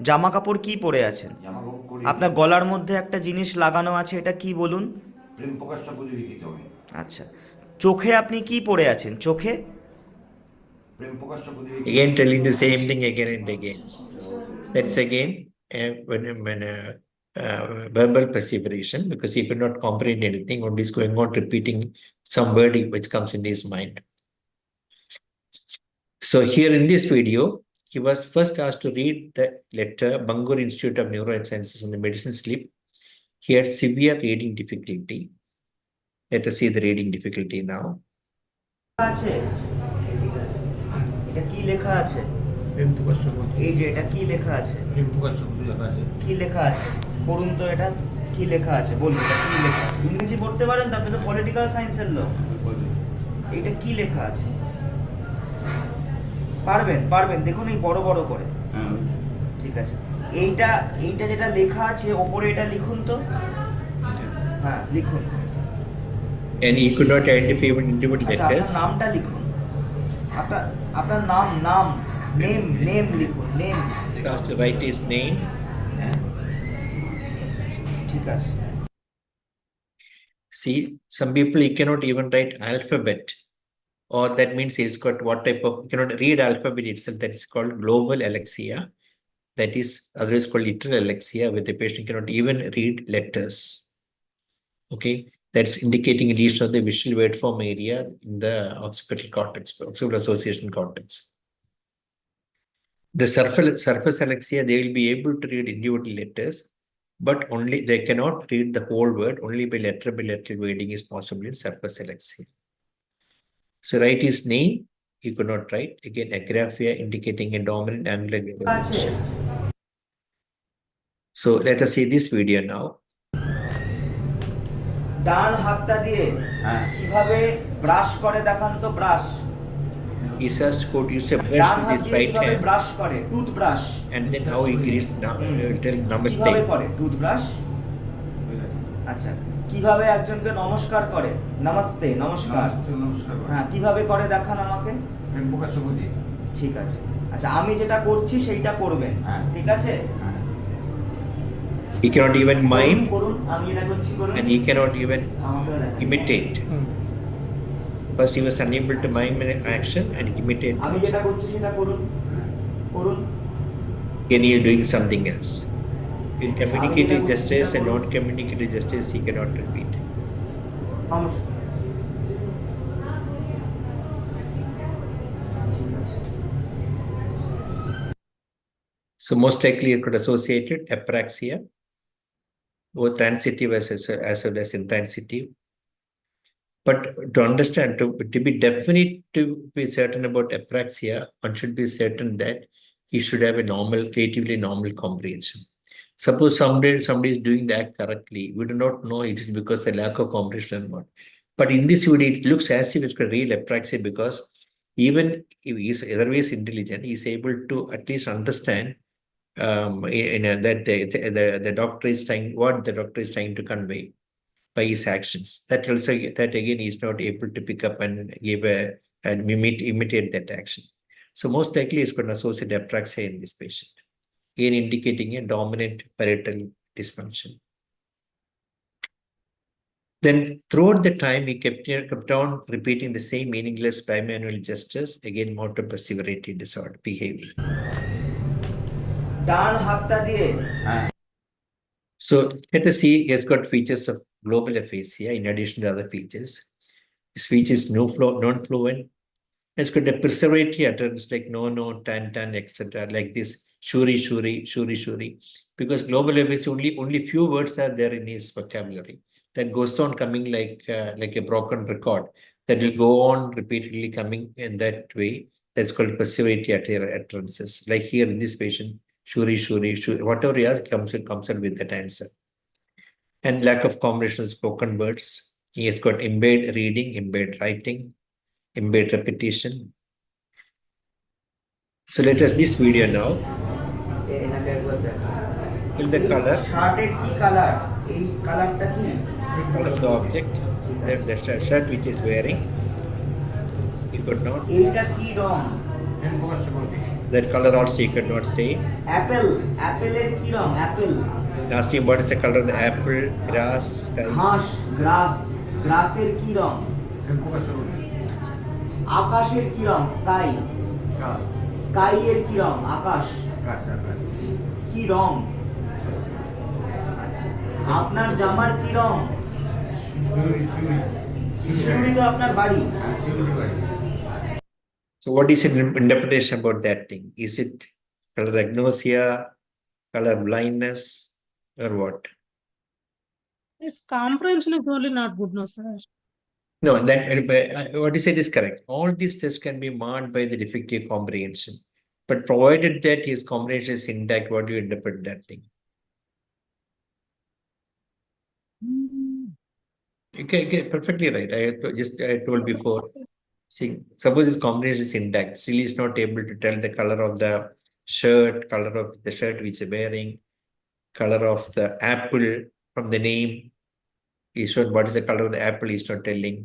[SPEAKER 8] জামা কাপড় কি পরে আছেন? আপনার গলার মধ্যে একটা জিনিস লাগানো আছে, এটা কি বলুন? আচ্ছা, চোখে আপনি কি পরে আছেন? চোখে
[SPEAKER 1] Again telling the same thing again and again. That's again verbal perseveration, because he could not comprehend anything, only is going on repeating some word which comes in his mind. So here in this video, he was first asked to read the letter Bangalore Institute of Neurosciences on the medicine slip. He had severe reading difficulty. Let us see the reading difficulty now.
[SPEAKER 8] এটা কি লেখা আছে? এই যে এটা কি লেখা আছে? কি লেখা আছে? পড়ুন তো, এটা কি লেখা আছে, বলুন এটা কি লেখা আছে। ইংরেজি পড়তে পারেন তো, আপনি তো পলিটিক্যাল সায়েন্সের লোক। এইটা কি লেখা আছে? পারবেন, দেখুন এই বড় বড় করে। ঠিক আছে, এইটা যেটা লেখা আছে ওপরে, এটা লিখুন তো। হ্যাঁ, লিখুন।
[SPEAKER 1] And he could not identify even individual
[SPEAKER 8] আচ্ছা,
[SPEAKER 1] letters.
[SPEAKER 8] আপনার নামটা লিখুন, আপনার নাম নেম লিখুন, name.
[SPEAKER 1] He has to write his name.
[SPEAKER 8] ঠিক আছে।
[SPEAKER 1] See, some people he cannot even write alphabet, or that means he's got what type of, he cannot read alphabet itself. That is called global alexia. That is otherwise called literal alexia, where the patient cannot even read letters. Okay, that's indicating a lesion of the visual waveform area in the occipital cortex, occipital association cortex. The surface alexia, they will be able to read individual letters, but only they cannot read the whole word. Only by letter reading is possible in surface alexia. So write his name, he could not write. Again, agraphia indicating a dominant angular condition. So let us see this video now.
[SPEAKER 8] ডান হাতটা দিয়ে কিভাবে brush করে দেখান তো brush
[SPEAKER 1] He says to use a brush
[SPEAKER 8] done
[SPEAKER 1] with
[SPEAKER 8] হাত
[SPEAKER 1] his
[SPEAKER 8] দিয়ে
[SPEAKER 1] right
[SPEAKER 8] কিভাবে
[SPEAKER 1] hand,
[SPEAKER 8] brush করে toothbrush
[SPEAKER 1] and then how he greets tell
[SPEAKER 8] কিভাবে
[SPEAKER 1] namaste.
[SPEAKER 8] করে টুথব্রাশ আচ্ছা কিভাবে একজনকে নমস্কার করে নমস্তে নমস্কার হ্যাঁ কিভাবে করে দেখান আমাকে ঠিক আছে আচ্ছা আমি যেটা করছি সেইটা করবেন ঠিক আছে
[SPEAKER 1] He cannot even mime,
[SPEAKER 8] করুন আমি এটা করছি করুন
[SPEAKER 1] and he cannot even
[SPEAKER 8] আমাকেও দেখান।
[SPEAKER 1] imitate. First, he was unable to mime an action and imitate.
[SPEAKER 8] আমি যেটা করছি সেটা করুন করুন
[SPEAKER 1] Again, he is doing something else. In communicative gestures and non-communicative gestures, he cannot repeat.
[SPEAKER 8] নমস্কার ঠিক আছে
[SPEAKER 1] So most likely you could associate it apraxia, both transitive as well as intransitive. But to understand, to be definite, to be certain about apraxia, one should be certain that he should have a normal, creatively normal comprehension. Suppose somebody is doing that correctly, we do not know it is because of lack of comprehension or not. But in this video, it looks as if it's a real apraxia because even if he is otherwise intelligent, he is able to at least understand that the doctor is trying, what the doctor is trying to convey by his actions. That also, that again, he is not able to pick up and give and imitate that action. So most likely, he's going to associate apraxia in this patient, again indicating a dominant parietal dysfunction. Then throughout the time, he kept on repeating the same meaningless bimanual gestures, again motor perseverity disorder behavior.
[SPEAKER 8] ডান হাতটা দিয়ে
[SPEAKER 1] So let us see, he has got features of global aphasia in addition to other features. His speech is non-fluent. It's got a perseveratory utterance like no, no, tan, tan, etc. Like this, shuri, shuri, shuri, shuri. Because global aphasia, only few words are there in his vocabulary. That goes on coming like a broken record. That will go on repeatedly coming in that way. That's called perseveratory utterances. Like here in this patient, shuri, shuri, shuri. Whatever he asks comes out with that answer. And lack of combination of spoken words. He has got impaired reading, impaired writing, impaired repetition. So let us this video now.
[SPEAKER 8] এটাকে একবার দেখা
[SPEAKER 1] Fill the color,
[SPEAKER 8] শার্টের কি colour এই কালারটা কি
[SPEAKER 1] color of the object, the shirt which is wearing. He could not.
[SPEAKER 8] এইটা কি রং
[SPEAKER 1] That color also he could not say.
[SPEAKER 8] Apple অ্যাপেলের কি রং apple
[SPEAKER 1] Asked him what is the color of the apple, grass, sky.
[SPEAKER 8] ঘাস গ্রাস গ্রাসের কি রং আকাশের কি রং স্কাই স্কাই এর কি রং আকাশ কি রং আচ্ছা আপনার জামার কি রং শিউরি তো আপনার বাড়ি
[SPEAKER 1] So what is your interpretation about that thing? Is it color agnosia, color blindness, or what?
[SPEAKER 2] His comprehension is only not good, no, sir.
[SPEAKER 1] No, that what you said is correct. All these tests can be marred by the defective comprehension. But provided that his comprehension is intact, what do you interpret that thing? Okay, perfectly right. I told before. See, suppose his comprehension is intact, still he is not able to tell the color of the shirt, color of the shirt which is wearing, color of the apple from the name. He showed what is the color of the apple, he's not telling.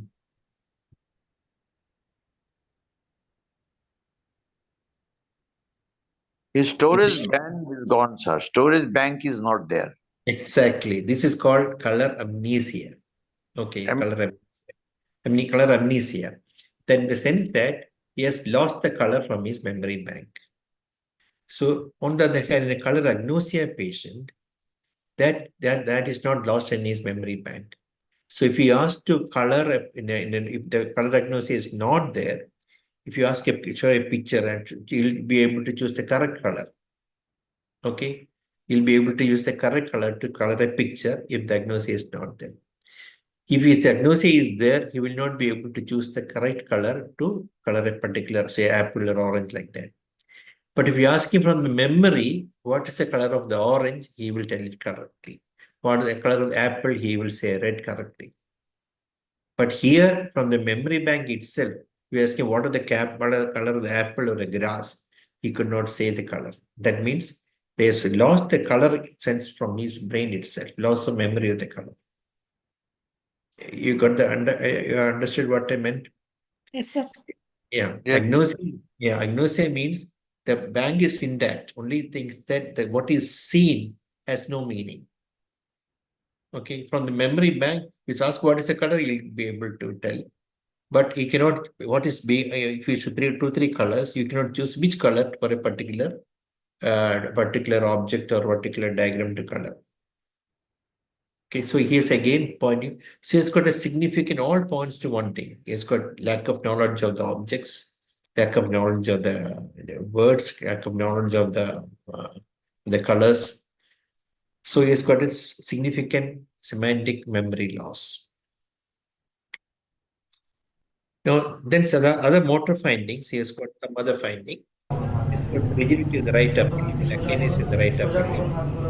[SPEAKER 4] His storage bank is gone, sir. Storage bank is not there.
[SPEAKER 1] Exactly. This is called color amnesia. Okay, color amnesia. Then in the sense that he has lost the color from his memory bank. So on the other hand, in a color agnosia patient, that is not lost in his memory bank. So if you ask to color if the color agnosia is not there, if you ask show a picture and you'll be able to choose the correct color. Okay, you'll be able to use the correct color to color a picture if the agnosia is not there. If his agnosia is there, he will not be able to choose the correct color to color a particular, say, apple or orange like that. But if you ask him from the memory, what is the color of the orange, he will tell it correctly. What is the color of the apple, he will say red correctly. But here, from the memory bank itself, you ask him what are the color of the apple or the grass, he could not say the color. That means they has lost the color sense from his brain itself, loss of memory of the color. You got you understood what I meant?
[SPEAKER 2] Yes, yes.
[SPEAKER 1] Yeah,
[SPEAKER 4] Yes.
[SPEAKER 1] agnosia. Yeah, agnosia means the bank is intact. Only things that what is seen has no meaning. Okay, from the memory bank, you ask what is the color, you'll be able to tell. But you cannot. What is if you should two, three colors, you cannot choose which color for a particular object or particular diagram to color. Okay, so here's again pointing. So it's got a significant all points to one thing. It's got lack of knowledge of the objects, lack of knowledge of the words, lack of knowledge of the colors. So it's got a significant semantic memory loss. Now, then so the other motor findings, he has got some other finding. It's got rigidity in the right upper limb, again in the right upper limb.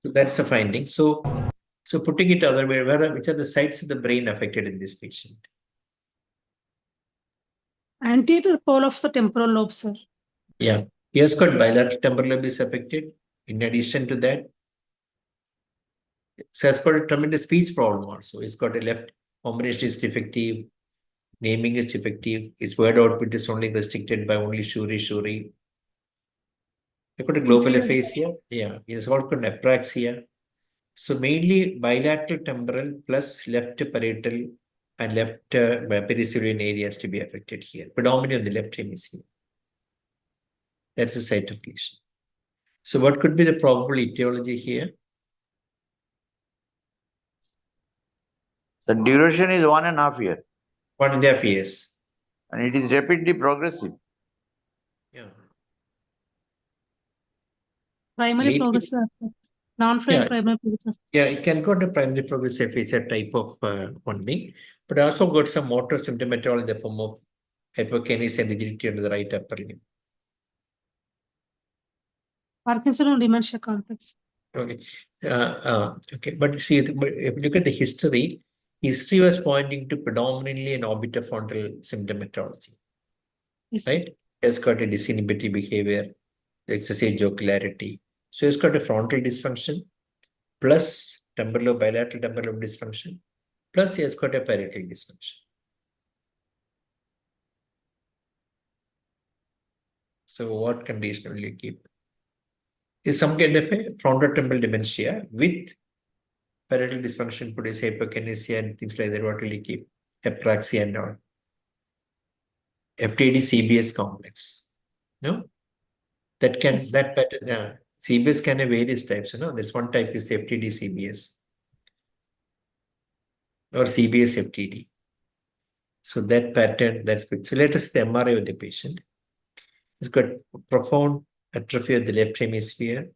[SPEAKER 1] So that's a finding. So putting it other way, which are the sites of the brain affected in this patient?
[SPEAKER 2] Anterior pole of the temporal lobe, sir.
[SPEAKER 1] Yeah, he has got bilateral temporal lobe is affected. In addition to that, so has got a tremendous speech problem also. He's got a left combination is defective, naming is defective, his word output is only restricted by only shuri. He's got a global aphasia. Yeah, he's also got apraxia. So mainly bilateral temporal plus left parietal and left pericilian areas to be affected here, predominantly on the left hemisphere. That's the site of lesion. So what could be the probable etiology here?
[SPEAKER 4] The duration is 1.5 years.
[SPEAKER 1] 1.5 years.
[SPEAKER 4] And it is rapidly progressive.
[SPEAKER 1] Yeah.
[SPEAKER 2] Primary progressive aspects. Non-primary progressive.
[SPEAKER 1] Yeah, it can go to primary progressive aphasia type of one thing, but also got some motor symptomatology in the form of hypokinesia and rigidity under the right upper limb.
[SPEAKER 2] Parkinson dementia complex.
[SPEAKER 1] Okay. Okay, but see, if you look at the history was pointing to predominantly an orbitofrontal symptomatology.
[SPEAKER 2] Yes.
[SPEAKER 1] Right? It's got a disinhibitory behavior, excessive jocularity. So it's got a frontal dysfunction plus bilateral temporal lobe dysfunction, plus he has got a parietal dysfunction. So what condition will you keep? Is some kind of a frontotemporal dementia with parietal dysfunction, produce hypokinesia and things like that. What will you keep? Apraxia and all. FTD CBS complex. No? That can,
[SPEAKER 2] Yes.
[SPEAKER 1] that pattern, CBS can have various types. There's one type is FTD CBS or CBS FTD. So that pattern, that's good. So let us see the MRI of the patient. It's got profound atrophy of the left hemisphere.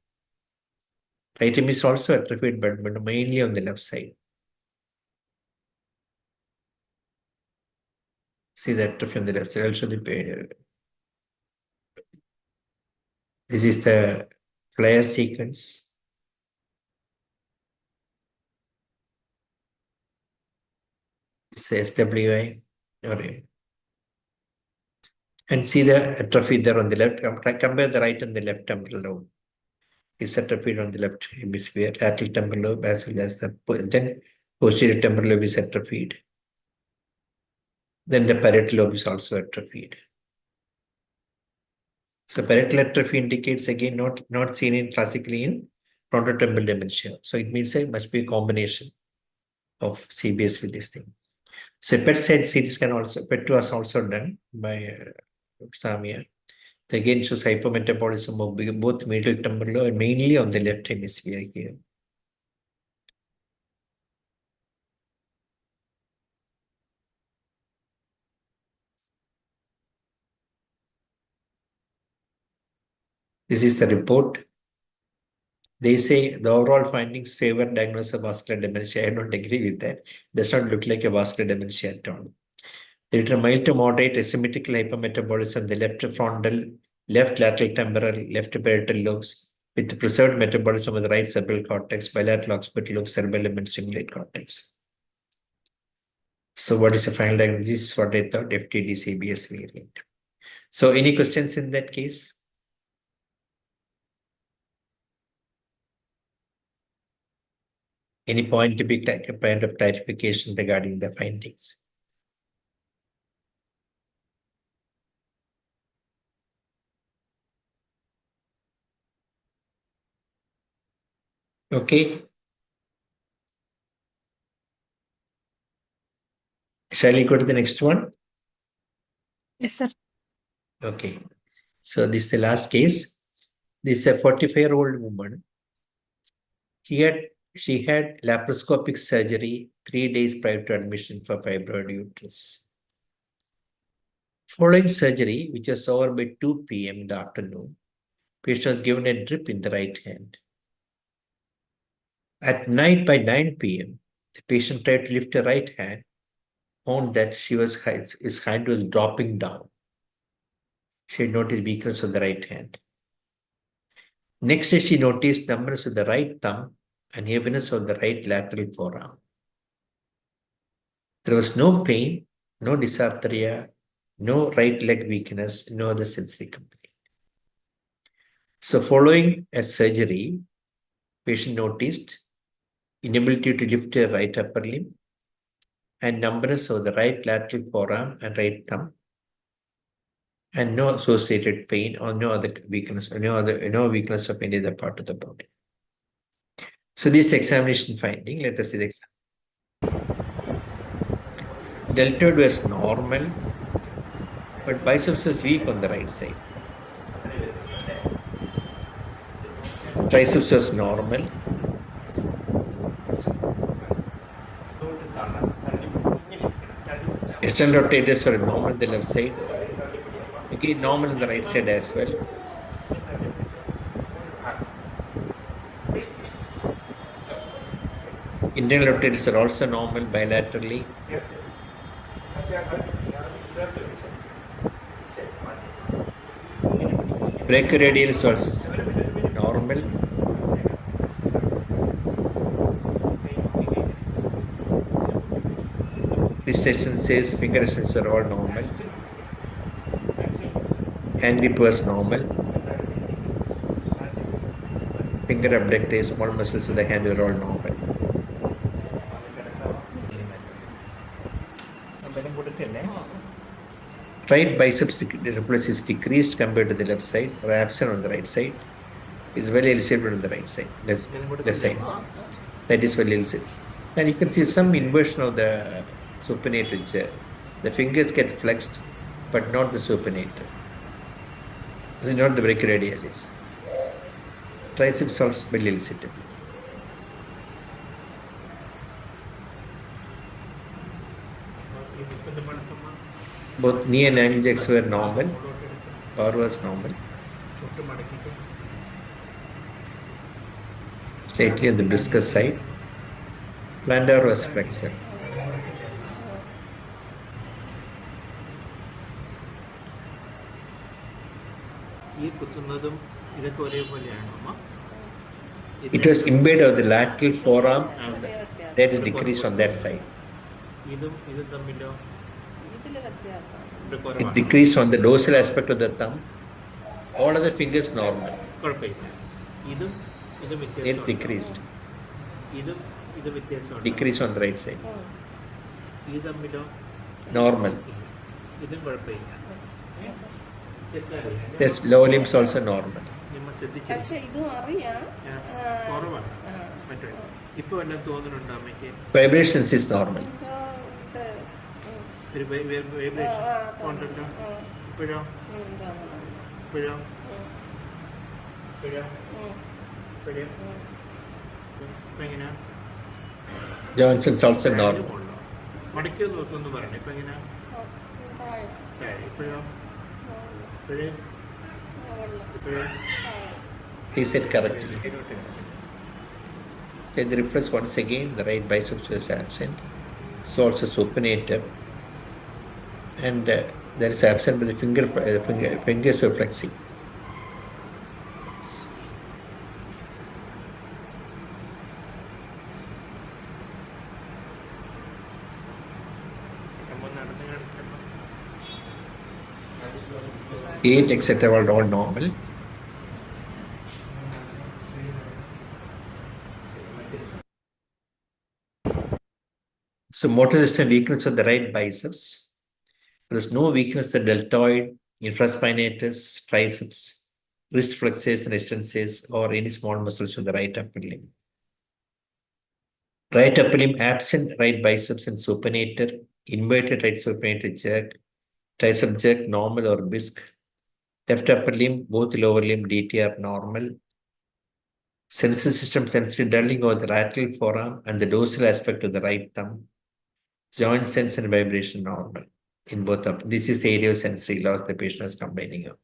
[SPEAKER 1] Right hemisphere also atrophied, but mainly on the left side. See the atrophy on the left side. Also this is the flare sequence. This is SWI. And see the atrophy there on the left. Compare the right and the left temporal lobe. Is atrophied on the left hemisphere, lateral temporal lobe, as well as then posterior temporal lobe is atrophied. Then the parietal lobe is also atrophied. So parietal atrophy indicates again not seen in classically in frontotemporal dementia. So it means it must be a combination of CBS with this thing. So PET CT scan also, PET was also done by Samia. Again shows hypometabolism of both medial temporal lobe and mainly on the left hemisphere here. This is the report. They say the overall findings favor diagnosis of vascular dementia. I don't agree with that. Does not look like a vascular dementia at all. They return mild to moderate asymmetrical hypermetabolism, the left frontal, left lateral temporal, left parietal lobes, with preserved metabolism of the right cerebral cortex, bilateral occipital lobe, cerebellum, and cingulate cortex. So what is the final diagnosis? This is what I thought, FTD CBS variant. So any questions in that case? Any point of clarification regarding the findings? Okay. Shall we go to the next one?
[SPEAKER 2] Yes, sir.
[SPEAKER 1] Okay. So this is the last case. This is a 45-year-old woman. She had laparoscopic surgery 3 days prior to admission for fibroid uterus. Following surgery, which was over by 2 p.m. in the afternoon, patient was given a drip in the right hand. At night by 9 p.m., the patient tried to lift her right hand, found that his hand was dropping down. She had noticed weakness of the right hand. Next day, she noticed numbness of the right thumb and heaviness of the right lateral forearm. There was no pain, no dysarthria, no right leg weakness, no other sensory complaint. So following a surgery, patient noticed inability to lift her right upper limb and numbness of the right lateral forearm and right thumb, and no associated pain or no other weakness, or no weakness of any other part of the body. So this examination finding, let us see the exam. Deltoid was normal, but biceps was weak on the right side. Triceps was normal. External rotators were normal on the left side. Again, normal on the right side as well. Internal rotators are also normal bilaterally. Brachyradials was normal. Wrist extensions, finger extensions were all normal. Hand grip was normal. Finger abductors, small muscles of the hand were all normal. Right biceps reflex is decreased compared to the left side, or absent on the right side. It's very elicited on the right side, left side. That is very elicited. And you can see some inversion of the supinator chair. The fingers get flexed, but not the supinator. This is not the brachyradialis. Triceps also very elicited. Both knee and ankle jacks were normal. Power was normal. Slightly on the brisket side. Plantar was flexor. It was embedded of the lateral forearm and there is decrease on that side. It decreased on the dorsal aspect of the thumb. All other fingers normal. It's decreased. Decrease on the right side. Normal. Yes, lower limbs also normal. Vibrations is normal. Johnson's also normal. He said correctly. Then the reflex once again, the right biceps was absent. So also supinator. And there is absent, but the fingers were flexing. Eight, etc. were all normal. So motor system weakness of the right biceps. There is no weakness of the deltoid, infraspinatus, triceps, wrist flexors and extensors, or any small muscles of the right upper limb. Right upper limb absent, right biceps and supinator, inverted right supinator jerk, tricep jerk normal or bisque. Left upper limb, both lower limb DT are normal. Sensory system sensory dulling over the lateral forearm and the dorsal aspect of the right thumb. Joint sense and vibration normal in both of. This is the area of sensory loss the patient is complaining of.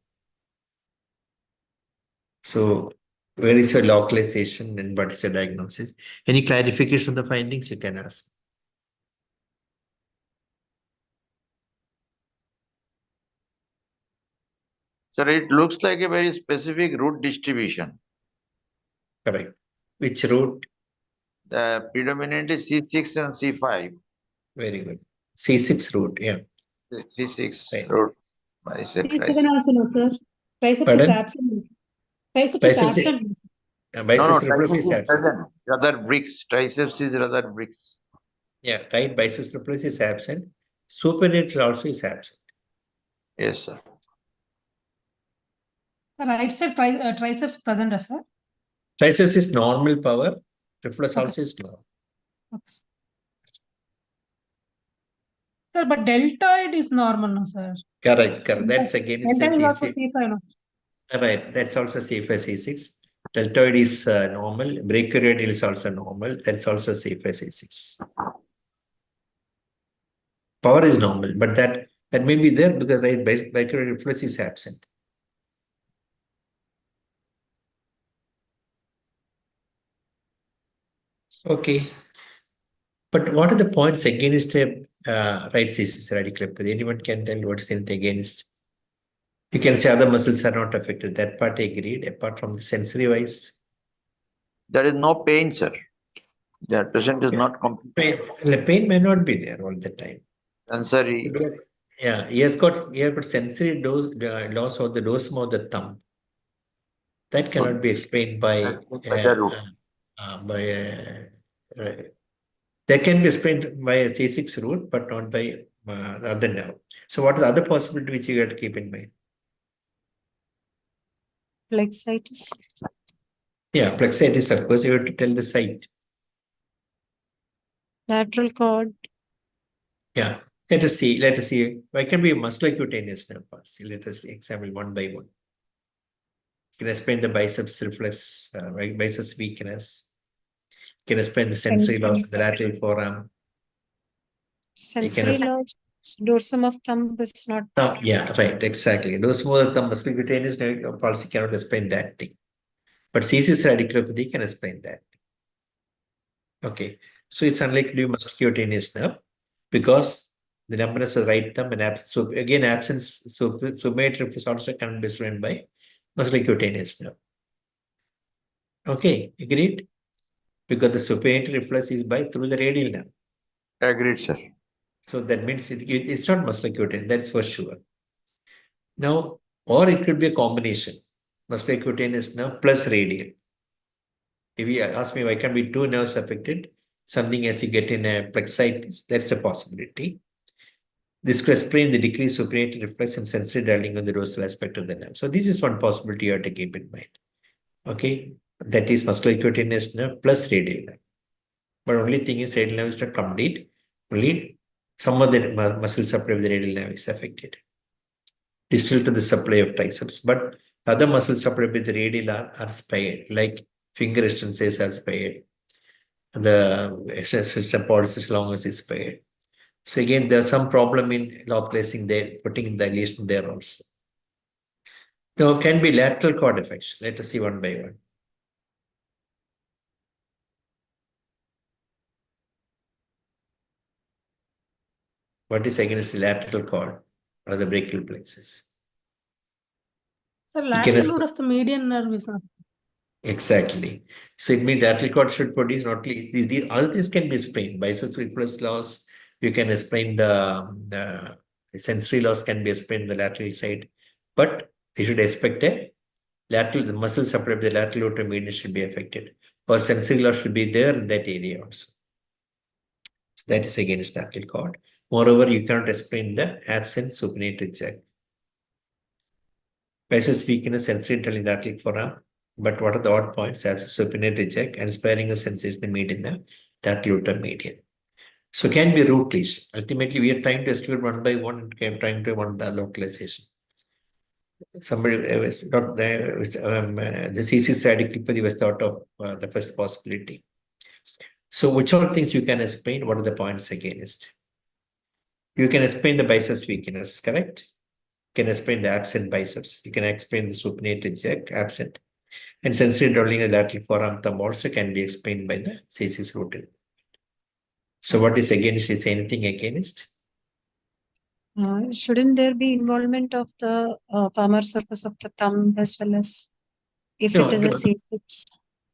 [SPEAKER 1] So, where is your localization and what is your diagnosis? Any clarification of the findings you can ask.
[SPEAKER 4] Sir, it looks like a very specific root distribution.
[SPEAKER 1] Correct. Which root?
[SPEAKER 4] The predominantly C6 and C5.
[SPEAKER 1] Very good. C6 root, yeah.
[SPEAKER 4] C6
[SPEAKER 1] Right.
[SPEAKER 4] root. Bicep,
[SPEAKER 2] C7
[SPEAKER 4] tricep.
[SPEAKER 2] also no, sir. Triceps is
[SPEAKER 1] Pardon?
[SPEAKER 2] absent. Triceps is
[SPEAKER 1] Biceps,
[SPEAKER 2] absent.
[SPEAKER 1] biceps reflex is
[SPEAKER 4] triceps
[SPEAKER 1] absent.
[SPEAKER 4] present. Rather bricks. Triceps is rather bricks.
[SPEAKER 1] Yeah, right biceps reflex is absent. Supinator also is absent.
[SPEAKER 4] Yes, sir.
[SPEAKER 2] The right side triceps present, sir.
[SPEAKER 1] Triceps is normal power. Reflex
[SPEAKER 2] Okay.
[SPEAKER 1] also is normal.
[SPEAKER 2] Okay. Sir, but deltoid is normal, no, sir.
[SPEAKER 1] Correct. That's again it's a
[SPEAKER 2] Deltoid is also
[SPEAKER 1] C6.
[SPEAKER 2] C5, no.
[SPEAKER 1] Right, that's also safe as C6. Deltoid is normal. Brachioradial is also normal. That's also safe as C6. Power is normal, but that may be there because right brachioradial reflex is absent. Okay. But what are the points against a right C6 radiculopathy? Anyone can tell what's anything against? You can say other muscles are not affected. That part I agreed. Apart from the sensory wise,
[SPEAKER 4] There is no pain, sir. The patient is not complete.
[SPEAKER 1] pain may not be there all the time.
[SPEAKER 4] Sensory.
[SPEAKER 1] Because, yeah, he has got sensory loss of the dorsum of the thumb. That cannot be explained by that can be explained by a C6 root, but not by the other nerve. So, what is the other possibility which you have to keep in mind?
[SPEAKER 5] Plexitis.
[SPEAKER 1] Yeah, plexitis, of course, you have to tell the site.
[SPEAKER 5] Lateral cord.
[SPEAKER 1] Yeah, let us see. Why can be musculocutaneous nerve parts? Let us examine one by one. You can explain the biceps reflex, biceps weakness. You can explain the sensory loss of the lateral forearm.
[SPEAKER 5] Sensory loss. Dorsum of thumb is not.
[SPEAKER 1] Yeah, right, exactly. Dorsum of the thumb musculocutaneous nerve palsy cannot explain that thing. But C6 radiculopathy can explain that. Okay, so it's unlikely to be musculocutaneous nerve because the numbness of the right thumb and absence. So again, absence. So supinator is also can be explained by musculocutaneous nerve. Okay, agreed? Because the supinator reflex is through the radial nerve.
[SPEAKER 4] Agreed, sir.
[SPEAKER 1] So that means it's not musculocutaneous. That's for sure. Now, or it could be a combination, musculocutaneous nerve plus radial. If you ask me why can't be two nerves affected, something as you get in a plexitis, that's a possibility. This could explain the decreased supinator reflex and sensory dulling on the dorsal aspect of the nerve. So this is one possibility you have to keep in mind. Okay, that is musculocutaneous nerve plus radial nerve. But only thing is radial nerve is not complete. Only some of the muscle supply of the radial nerve is affected. Distal to the supply of triceps, but other muscle supply with the radial are spared, like finger extensors are spared. The extensor pollicis longus is spared. So again, there's some problem in localizing there, putting dilation there also. No, can be lateral cord affection. Let us see one by one. What is against the lateral cord or the brachial plexus?
[SPEAKER 2] The
[SPEAKER 1] You can
[SPEAKER 2] lateral load of the median nerve is not.
[SPEAKER 1] exactly. So it means lateral cord should produce not only the other things can be explained. Biceps reflex loss. You can explain the sensory loss can be explained the lateral side, but they should expect a lateral the muscle supply of the lateral lower median should be affected, or sensory loss should be there in that area also. So that is against lateral cord. Moreover, you cannot explain the absent supinated jack. Biceps weakness, sensory lateral forearm. But what are the odd points? Absent supinated jack and sparing of sensation median lateral median. So can be root lesion. Ultimately, we are trying to exclude one by one and trying to want the localization. Somebody was not the CC radicalopathy was thought of the first possibility. So which all things you can explain? What are the points against? You can explain the biceps weakness, correct? You can explain the absent biceps. You can explain the supinated jack, absent. And sensory drawing the lateral forearm thumb also can be explained by the C6 root. So what is against? Is anything against?
[SPEAKER 5] Shouldn't there be involvement of the palmar surface of the thumb as well as if
[SPEAKER 1] No,
[SPEAKER 5] it is
[SPEAKER 1] no.
[SPEAKER 5] a C6?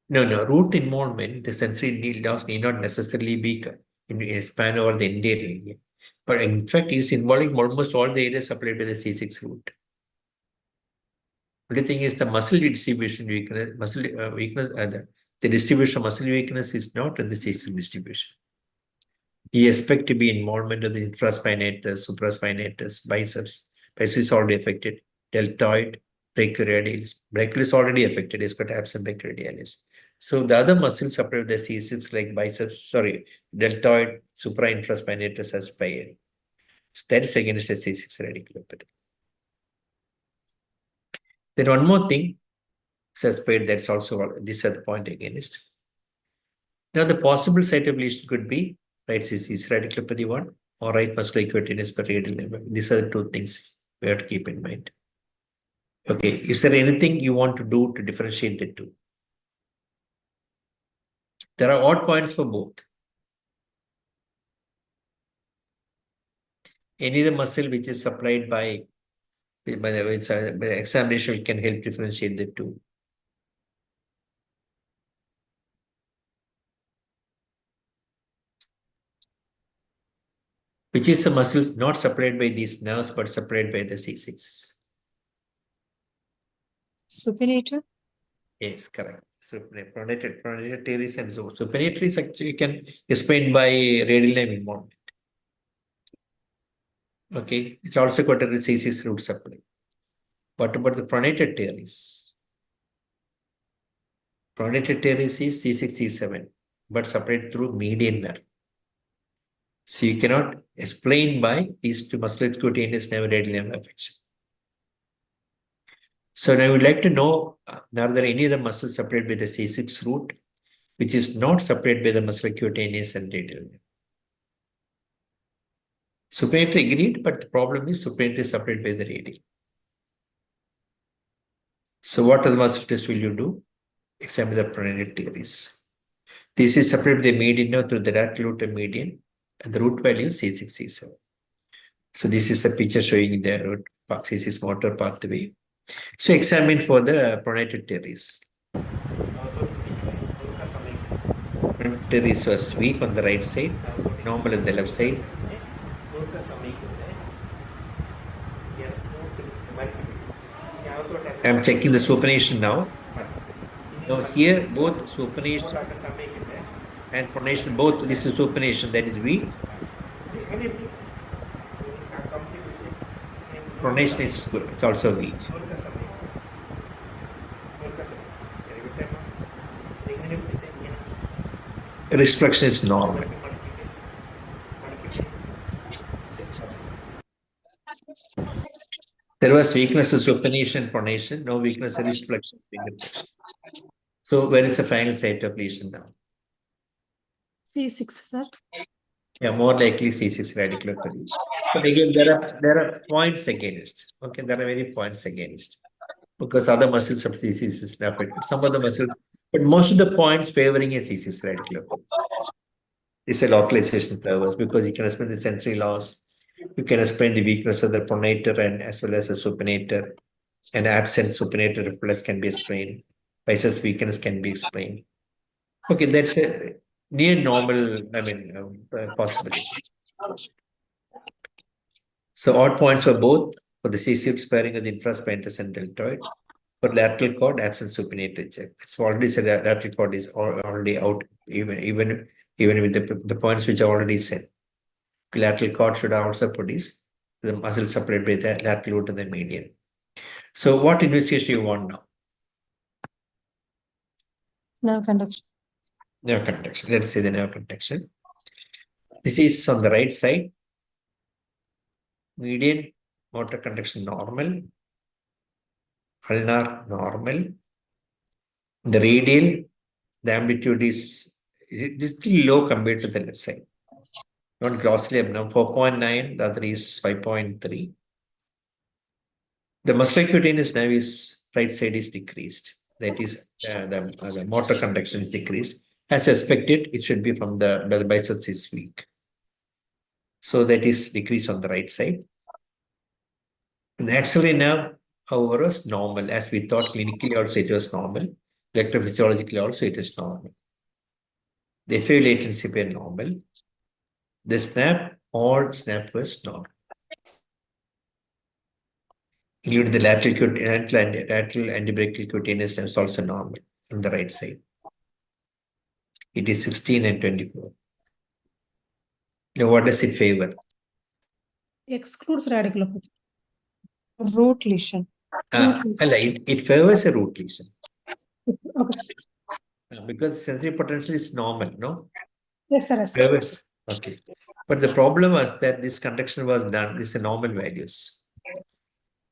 [SPEAKER 1] No. Root involvement, the sensory loss need not necessarily be in a span over the entire area. But in fact, it's involving almost all the areas supplied by the C6 root. Only thing is the muscle distribution weakness, the distribution of muscle weakness is not in the C6 distribution. You expect to be involvement of the infraspinatus, supraspinatus, biceps. Biceps is already affected. Deltoid, brachioradialis. Brachial is already affected. It's got absent brachioradialis. So the other muscles supplied the C6 like biceps, deltoid, suprainfraspinatus are spared. So that is against the C6 radiculopathy. Then one more thing, spared, that's also, this is the point against. Now the possible site of lesion could be right C6 radiculopathy 1 or right musculocuteneous parietal limb. These are the two things we have to keep in mind. Okay, is there anything you want to do to differentiate the two? There are odd points for both. Any of the muscle which is supplied by the examination, we can help differentiate the two. Which is the muscles not supplied by these nerves but supplied by the C6?
[SPEAKER 5] Supinator?
[SPEAKER 1] Yes, correct. Pronator teres and so supinator is actually can explained by radial limb involvement. Okay, it's also got a C6 root supply. What about the pronator teres? Pronator teres is C6, C7, but supplied through median nerve. So you cannot explain by these two musculocuteneous nerve radial limb affection. So now I would like to know, are there any other muscles supplied by the C6 root, which is not supplied by the musculocuteneous and radial limb? Supinator agreed, but the problem is supinator is supplied by the radial. So what other muscle test will you do? Examine the pronator teres. This is supplied by the median nerve through the lateral root median, and the root value is C6, C7. So this is a picture showing the root C6 motor pathway. So examine for the pronator teres. Pronator teres was weak on the right side, normal on the left side. I am checking the supination now. Now here both supination and pronation, both this is supination, that is weak. Pronation is good, it's also weak. Wrist flexion is normal. There was weakness of supination, pronation, no weakness of wrist flexion, finger flexion. So where is the final site of lesion now?
[SPEAKER 2] C6, sir.
[SPEAKER 1] Yeah, more likely C6 radiculopathy. But again, there are points against. Okay, there are many points against. because other muscles of CCs is not affected. Some of the muscles, but most of the points favoring a CCs radiculopathy. It's a localization flavors because you can explain the sensory loss, you can explain the weakness of the pronator and as well as the supinator, and absent supinator reflex can be explained. Biceps weakness can be explained. Okay, that's a near normal, possibility. So odd points for both for the CCF sparing of the infraspinatus and deltoid. For lateral cord, absent supinator check. It's already said that lateral cord is already out, even with the points which are already said. Lateral cord should also produce the muscle supplied by the lateral root of the median. So what investigation you want now?
[SPEAKER 5] Nerve conduction.
[SPEAKER 1] Nerve conduction. Let's say the nerve conduction. This is on the right side. Median motor conduction normal. Ulnar normal. The radial, the amplitude is still low compared to the left side. Not grossly abnormal. 4.9, the other is 5.3. The musculocutaneous nerve is right side is decreased. That is the motor conduction is decreased. As expected, it should be from the biceps is weak. So that is decreased on the right side. And the axillary nerve, however, is normal. As we thought clinically also it was normal. Electrophysiologically also it is normal. The FA latency were normal. The snap was normal. Including the lateral antebrachial cutaneous nerve is also normal on the right side. It is 16 and 24. Now, what does it favor?
[SPEAKER 2] Excludes radiculopathy.
[SPEAKER 5] Root lesion.
[SPEAKER 1] It favors a root lesion.
[SPEAKER 2] Okay.
[SPEAKER 1] Because sensory potential is normal, no?
[SPEAKER 2] Yes, sir. Yes, sir.
[SPEAKER 1] Favors. Okay. But the problem was that this conduction was done, this is normal values.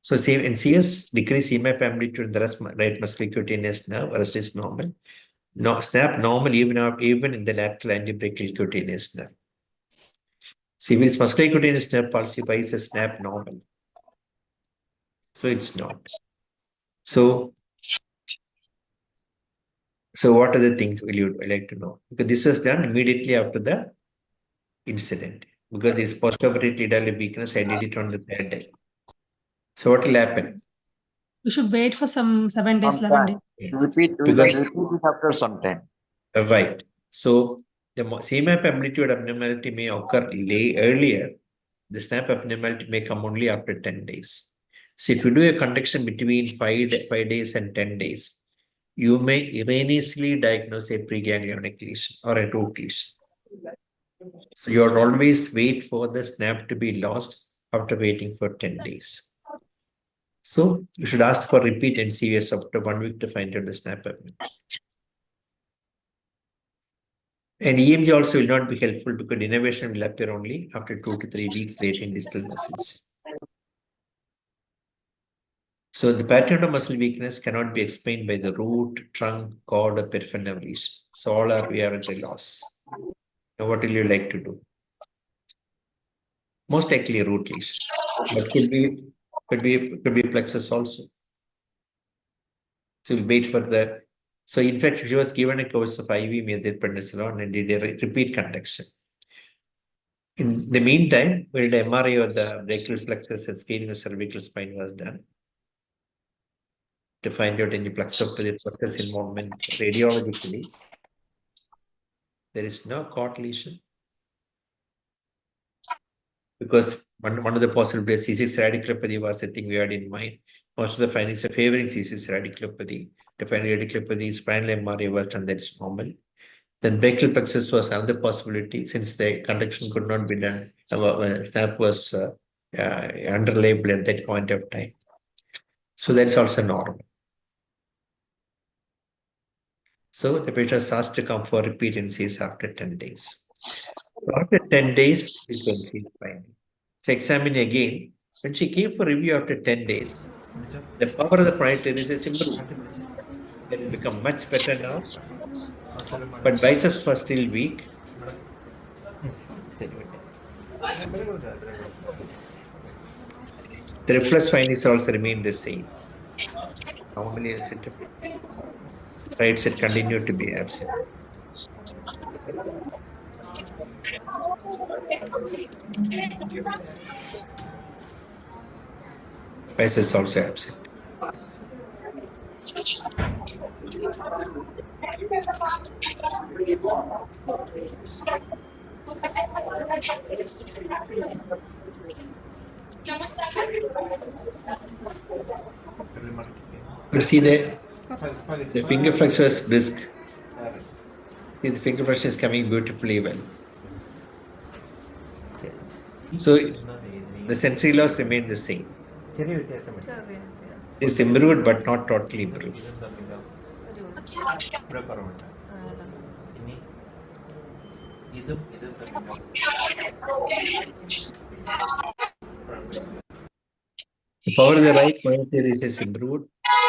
[SPEAKER 1] So same in CS, decrease EMF amplitude in the right musculocutaneous nerve, rest is normal. No, snap normal even in the lateral antebrachial cutaneous nerve. See, with musculocutaneous nerve palsy, why is a snap normal? So it's not. So what are the things will you like to know? Because this was done immediately after the incident. Because this post-operative tidal weakness, I did it on the third day. So what will happen?
[SPEAKER 2] We should wait for some 7 days, 11 days.
[SPEAKER 4] Repeat it after some time.
[SPEAKER 1] Right. So the CMAP amplitude abnormality may occur earlier. The snap abnormality may come only after 10 days. So if you do a conduction between 5 days and 10 days, you may erroneously diagnose a preganglionic lesion or a root lesion. So you would always wait for the snap to be lost after waiting for 10 days. So you should ask for repeat NCVS after 1 week to find out the snap abnormality. And EMG also will not be helpful because innervation will appear only after 2 to 3 weeks later in distal muscles. So the pattern of muscle weakness cannot be explained by the root, trunk, cord, or peripheral nerve lesion. So all we are at a loss. Now what will you like to do? Most likely a root lesion, but could be plexus also. So we wait for the. So in fact, she was given a course of IV methylprednisolone and did a repeat conduction. In the meantime, we did MRI of the brachial plexus and scanning of cervical spine was done to find out any plexus involvement. Radiologically, there is no cord lesion because one of the possibilities C6 radiculopathy was the thing we had in mind. Most of the findings are favoring C6 radiculopathy. To find radiculopathy, spinal MRI was done, that's normal. Then brachial plexus was another possibility since the conduction could not be done. Snap was underlabeled at that point of time. So that's also normal. So the patient is asked to come for repeat NCs after 10 days. So after 10 days, this NC is finding. So examine again. When she came for review after 10 days, the power of the pronator is improved. It has become much better now. But biceps were still weak. The reflex findings also remain the same. Normally, right side continue to be absent. Right side is also absent. But see the finger flexion is brisk. See, the finger flexion is coming beautifully well. So the sensory loss remain the same.
[SPEAKER 3] ചെറിയ വ്യത്യാസമുണ്ട്
[SPEAKER 7] ചെറിയ വ്യത്യാസം.
[SPEAKER 1] It's improved but not totally improved.
[SPEAKER 3] ഇതും തമ്മിലോ
[SPEAKER 7] ഒരു
[SPEAKER 3] ഇവിടെ കുറവുണ്ട് ഇനി ഇതും തമ്മിലോ
[SPEAKER 1] The power of the right motor is improved.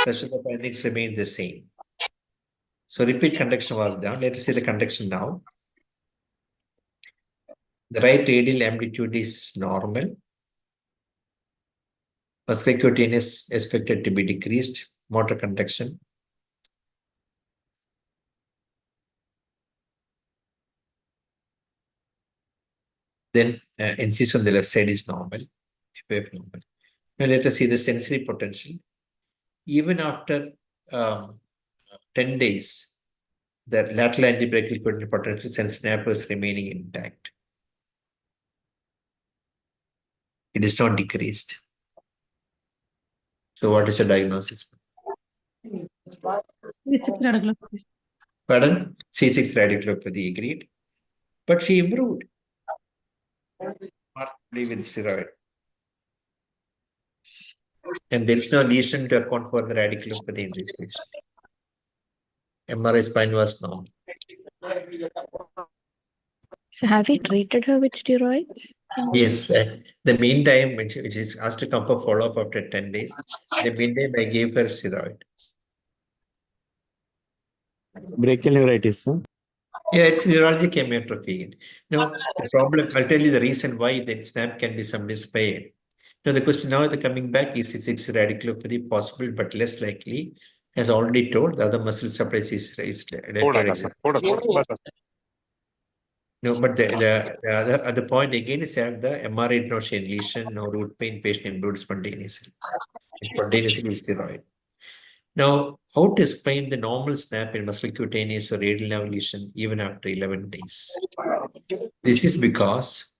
[SPEAKER 1] Rest of the findings remain the same. So repeat conduction was done. Let us see the conduction now. The right radial amplitude is normal. Muscular cutaneous expected to be decreased. Motor conduction. Then NCs on the left side is normal. Normal. Now let us see the sensory potential. Even after 10 days, the lateral antibrachial coordinate potential sense snap is remaining intact. It is not decreased. So what is the diagnosis?
[SPEAKER 2] C6 radiculopathy.
[SPEAKER 1] Pardon? C6 radiculopathy, agreed. But she improved. Markedly with steroid. And there is no lesion to account for the radiculopathy in this case. MRI spine was normal.
[SPEAKER 10] So have we treated her with steroids?
[SPEAKER 1] Yes, the meantime, which is asked to come for follow-up after 10 days, the meantime I gave her steroid.
[SPEAKER 6] Brachial neuritis, sir.
[SPEAKER 1] Yeah, it's neurologic hemiatrophy. Now, the problem, I'll tell you the reason why the snap can be sometimes paired. Now, the question now the coming back is C6 radiculopathy possible but less likely? As already told, the other muscle supplies is raised. No, but the other point again is that the MRI did not show lesion, no root pain, patient improved spontaneously. Spontaneously with steroid. Now, how to explain the normal snap in musculocutaneous or radial nerve lesion even after 11 days? This is because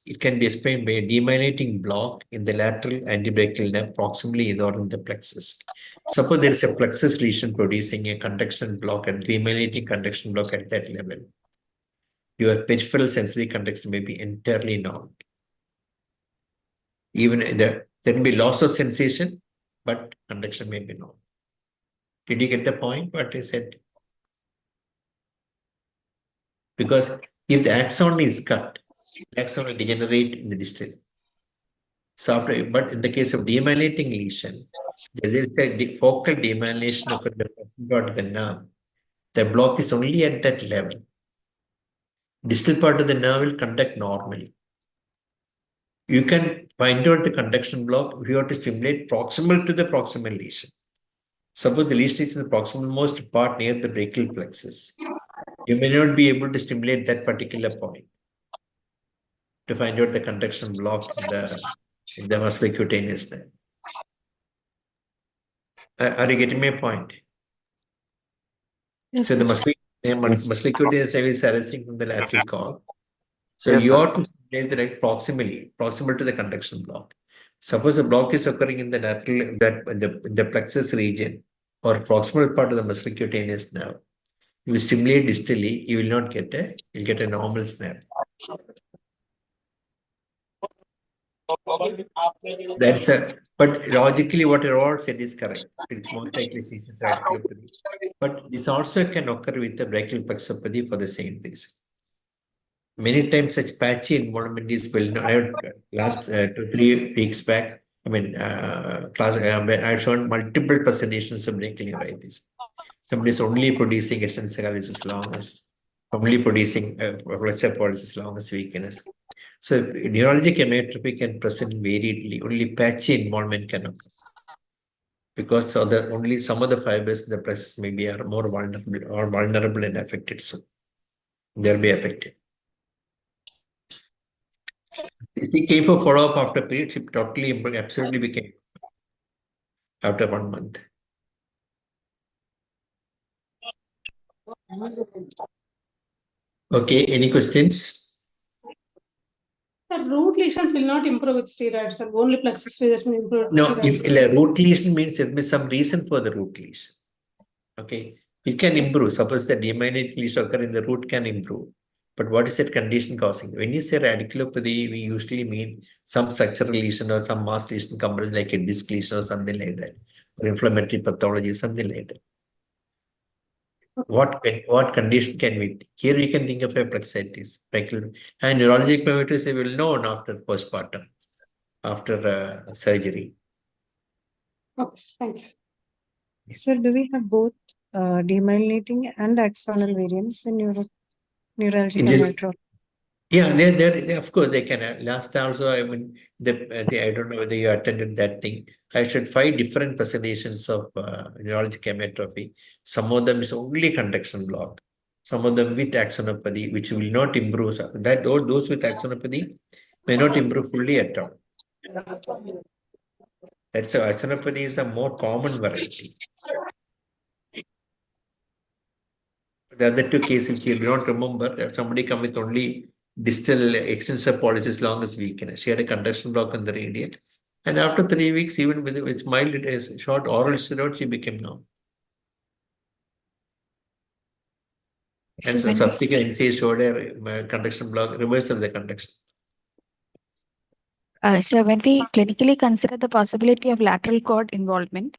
[SPEAKER 1] it can be explained by a demyelinating block in the lateral antebrachial nerve proximally or in the plexus. Suppose there is a plexus lesion producing a conduction block and demyelinating conduction block at that level. Your peripheral sensory conduction may be entirely normal. Even there will be loss of sensation, but conduction may be normal. Did you get the point? What I said? Because if the axon is cut, the axon will degenerate in the distal. So after, but in the case of demyelinating lesion, there is a focal demyelination of the nerve. The block is only at that level. Distal part of the nerve will conduct normally. You can find out the conduction block if you have to stimulate proximal to the proximal lesion. Suppose the lesion is in the proximal most part near the brachial plexus. You may not be able to stimulate that particular point to find out the conduction block in the musculocutaneous nerve. Are you getting my point?
[SPEAKER 2] Yes,
[SPEAKER 1] So the
[SPEAKER 2] sir.
[SPEAKER 1] musculocutaneous nerve is arising from the lateral cord. So
[SPEAKER 4] Yes,
[SPEAKER 1] you
[SPEAKER 4] sir.
[SPEAKER 1] ought to stimulate the right proximal to the conduction block. Suppose the block is occurring in the lateral, in the plexus region or proximal part of the musculocutaneous nerve. If you stimulate distally, you will not get you'll get a normal snap. But logically what you all said is correct. It's most likely C6 radiculopathy. But this also can occur with the brachial plexopathy for the same reason. Many times such patchy involvement is well known. Last 2-3 weeks back, I mean, I shown multiple presentations of brachial neuritis. Somebody is only producing extensive as long as, only producing flexor pulse as long as weakness. So neurologic hemiatrophy can present variedly. Only patchy involvement can occur. because only some of the fibers in the plexus maybe are more vulnerable and affected. So they'll be affected. If he came for follow-up after period, it totally absolutely became after 1 month. Okay, any questions?
[SPEAKER 2] The root lesions will not improve with steroids, and only plexus lesions will improve.
[SPEAKER 1] No, if a root lesion means there be some reason for the root lesion. Okay, it can improve. Suppose the demyelinating lesion occur in the root can improve. But what is that condition causing? When you say radiculopathy, we usually mean some structural lesion or some mass lesion comes like a disc lesion or something like that, or inflammatory pathology, something like that. What condition can we? Here we can think of a plexitis, and neurologic myopathy will know after postpartum, after surgery.
[SPEAKER 2] Okay, thank you.
[SPEAKER 5] So do we have both demyelinating and axonal variants in neurologic
[SPEAKER 1] In
[SPEAKER 5] and
[SPEAKER 1] this,
[SPEAKER 5] neurology?
[SPEAKER 1] yeah, they of course they can. Last also, I mean, I don't know whether you attended that thing. I showed 5 different presentations of neurologic hematrophy. Some of them is only conduction block. Some of them with axonopathy, which will not improve. That those with axonopathy may not improve fully at all. That's why axonopathy is a more common variety. The other 2 cases, if you do not remember, that somebody come with only distal extensor pollicis longus weakness. She had a conduction block on the radial. And after 3 weeks, even with mild, it is short oral steroid, she became normal. And so subsequent NCA showed a conduction block, reversal of the conduction.
[SPEAKER 10] So when we clinically consider the possibility of lateral cord involvement,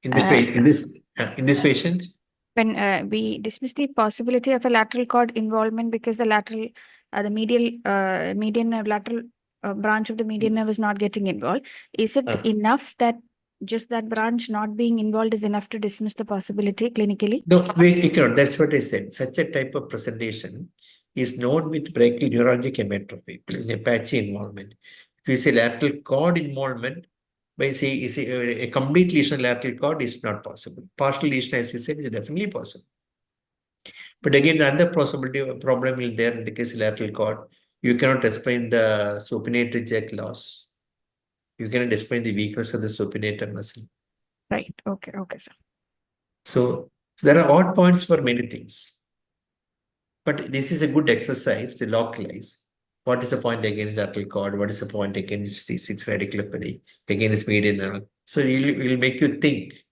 [SPEAKER 1] In this patient,
[SPEAKER 10] when we dismiss the possibility of a lateral cord involvement because the median lateral branch of the median nerve is not getting involved, is it enough that just that branch not being involved is enough to dismiss the possibility clinically?
[SPEAKER 1] No, we cannot. That's what I said. Such a type of presentation is known with brachial neurologic hematrophy, a patchy involvement. If you say lateral cord involvement, by say a complete lesion lateral cord is not possible. Partial lesion, as you said, is definitely possible. But again, the other problem is there in the case of lateral cord. You cannot explain the supinator jack loss. You cannot explain the weakness of the supinator muscle.
[SPEAKER 10] Right. Okay, sir.
[SPEAKER 1] So there are odd points for many things. But this is a good exercise to localize. What is the point against lateral cord? What is the point against C6 radiculopathy? Against median? So it will make you think,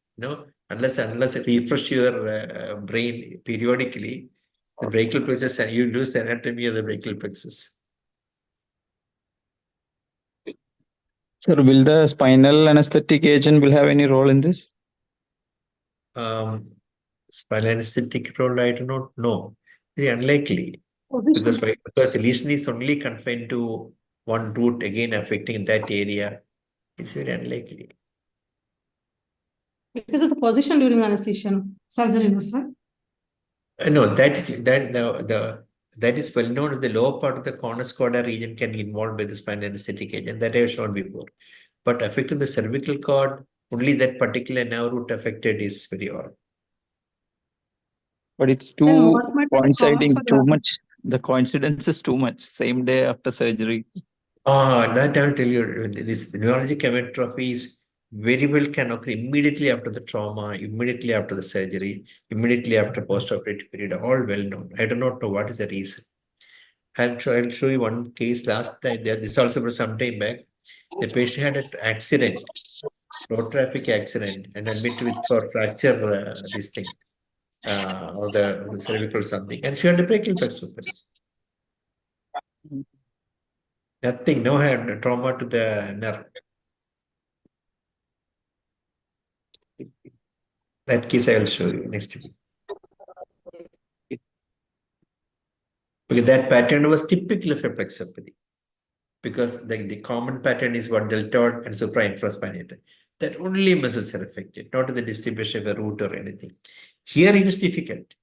[SPEAKER 1] unless you refresh your brain periodically, the brachial plexus, and you lose the anatomy of the brachial plexus.
[SPEAKER 11] Sir, will the spinal anesthetic agent will have any role in this?
[SPEAKER 1] Spinal anesthetic role, I do not know. Very unlikely. Because the lesion is only confined to one root, again affecting that area. It's very unlikely.
[SPEAKER 2] Because of the position during anesthesia, surgery, no, sir?
[SPEAKER 1] No, that is well known. The lower part of the cornus cauda region can involve with the spinal anesthetic agent that I have shown before. But affecting the cervical cord, only that particular nerve root affected is very odd.
[SPEAKER 11] But it's too coinciding too much. The coincidence is too much. Same day after surgery.
[SPEAKER 1] That I'll tell you. This neurologic hematrophy is very well can occur immediately after the trauma, immediately after the surgery, immediately after post-operative period. All well known. I do not know what is the reason. I'll show you one case last time. This also was some time back. The patient had an accident, road traffic accident, and admitted with for fracture this thing, or the cervical something, and she had a brachial plexus. Nothing, no had trauma to the nerve. That case I will show you next week. Because that pattern was typical of a plexopathy. Because the common pattern is what deltoid and suprainfraspinatus. That only muscles are affected, not the distribution of a root or anything. Here it is difficult.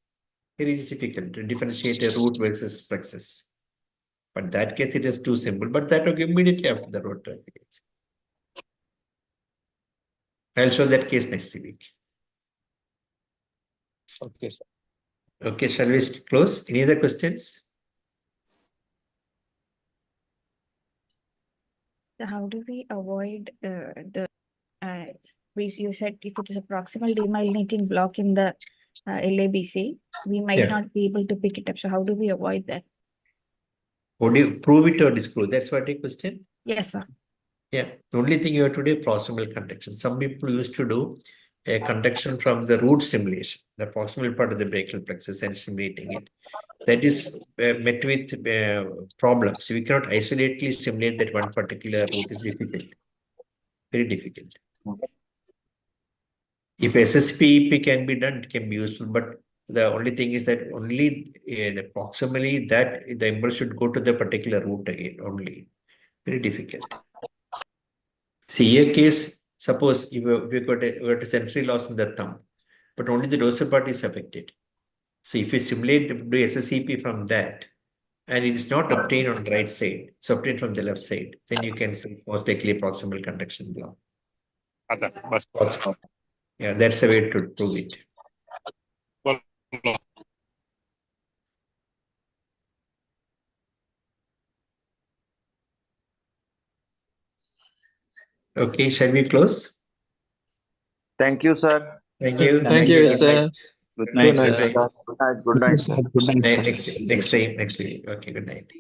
[SPEAKER 1] Here it is difficult to differentiate a root versus plexus. But that case it is too simple. But that will immediately after the root traffic. I'll show that case next week.
[SPEAKER 11] Okay, sir.
[SPEAKER 1] Okay, shall we close? Any other questions?
[SPEAKER 10] So how do we avoid you said if it is a proximal demyelinating block in the LABC, we might
[SPEAKER 1] Yeah.
[SPEAKER 10] not be able to pick it up. So how do we avoid that?
[SPEAKER 1] Would you prove it or disprove? That's what a question.
[SPEAKER 10] Yes, sir.
[SPEAKER 1] Yeah, the only thing you have to do is proximal conduction. Some people used to do a conduction from the root stimulation, the proximal part of the brachial plexus and stimulating it. That is met with problems. We cannot isolatedly stimulate that one particular root. Is difficult, very difficult. If SSPEP can be done, it can be useful, but the only thing is that only the proximally that the impulse should go to the particular root again only. Very difficult. See a case, suppose if you got a sensory loss in the thumb, but only the dorsal part is affected. So if you stimulate, do SSCP from that, and it is not obtained on the right side, it's obtained from the left side, then you can say most likely proximal conduction block. Yeah, that's a way to prove it. Okay, shall we close?
[SPEAKER 4] Thank you, sir.
[SPEAKER 1] Thank you.
[SPEAKER 11] Thank you,
[SPEAKER 1] Good
[SPEAKER 11] sir.
[SPEAKER 1] night.
[SPEAKER 4] Good
[SPEAKER 1] Good
[SPEAKER 4] night,
[SPEAKER 1] night.
[SPEAKER 4] sir. Good night. Good night, sir.
[SPEAKER 11] Good night, sir.
[SPEAKER 1] Next week. Okay, good night.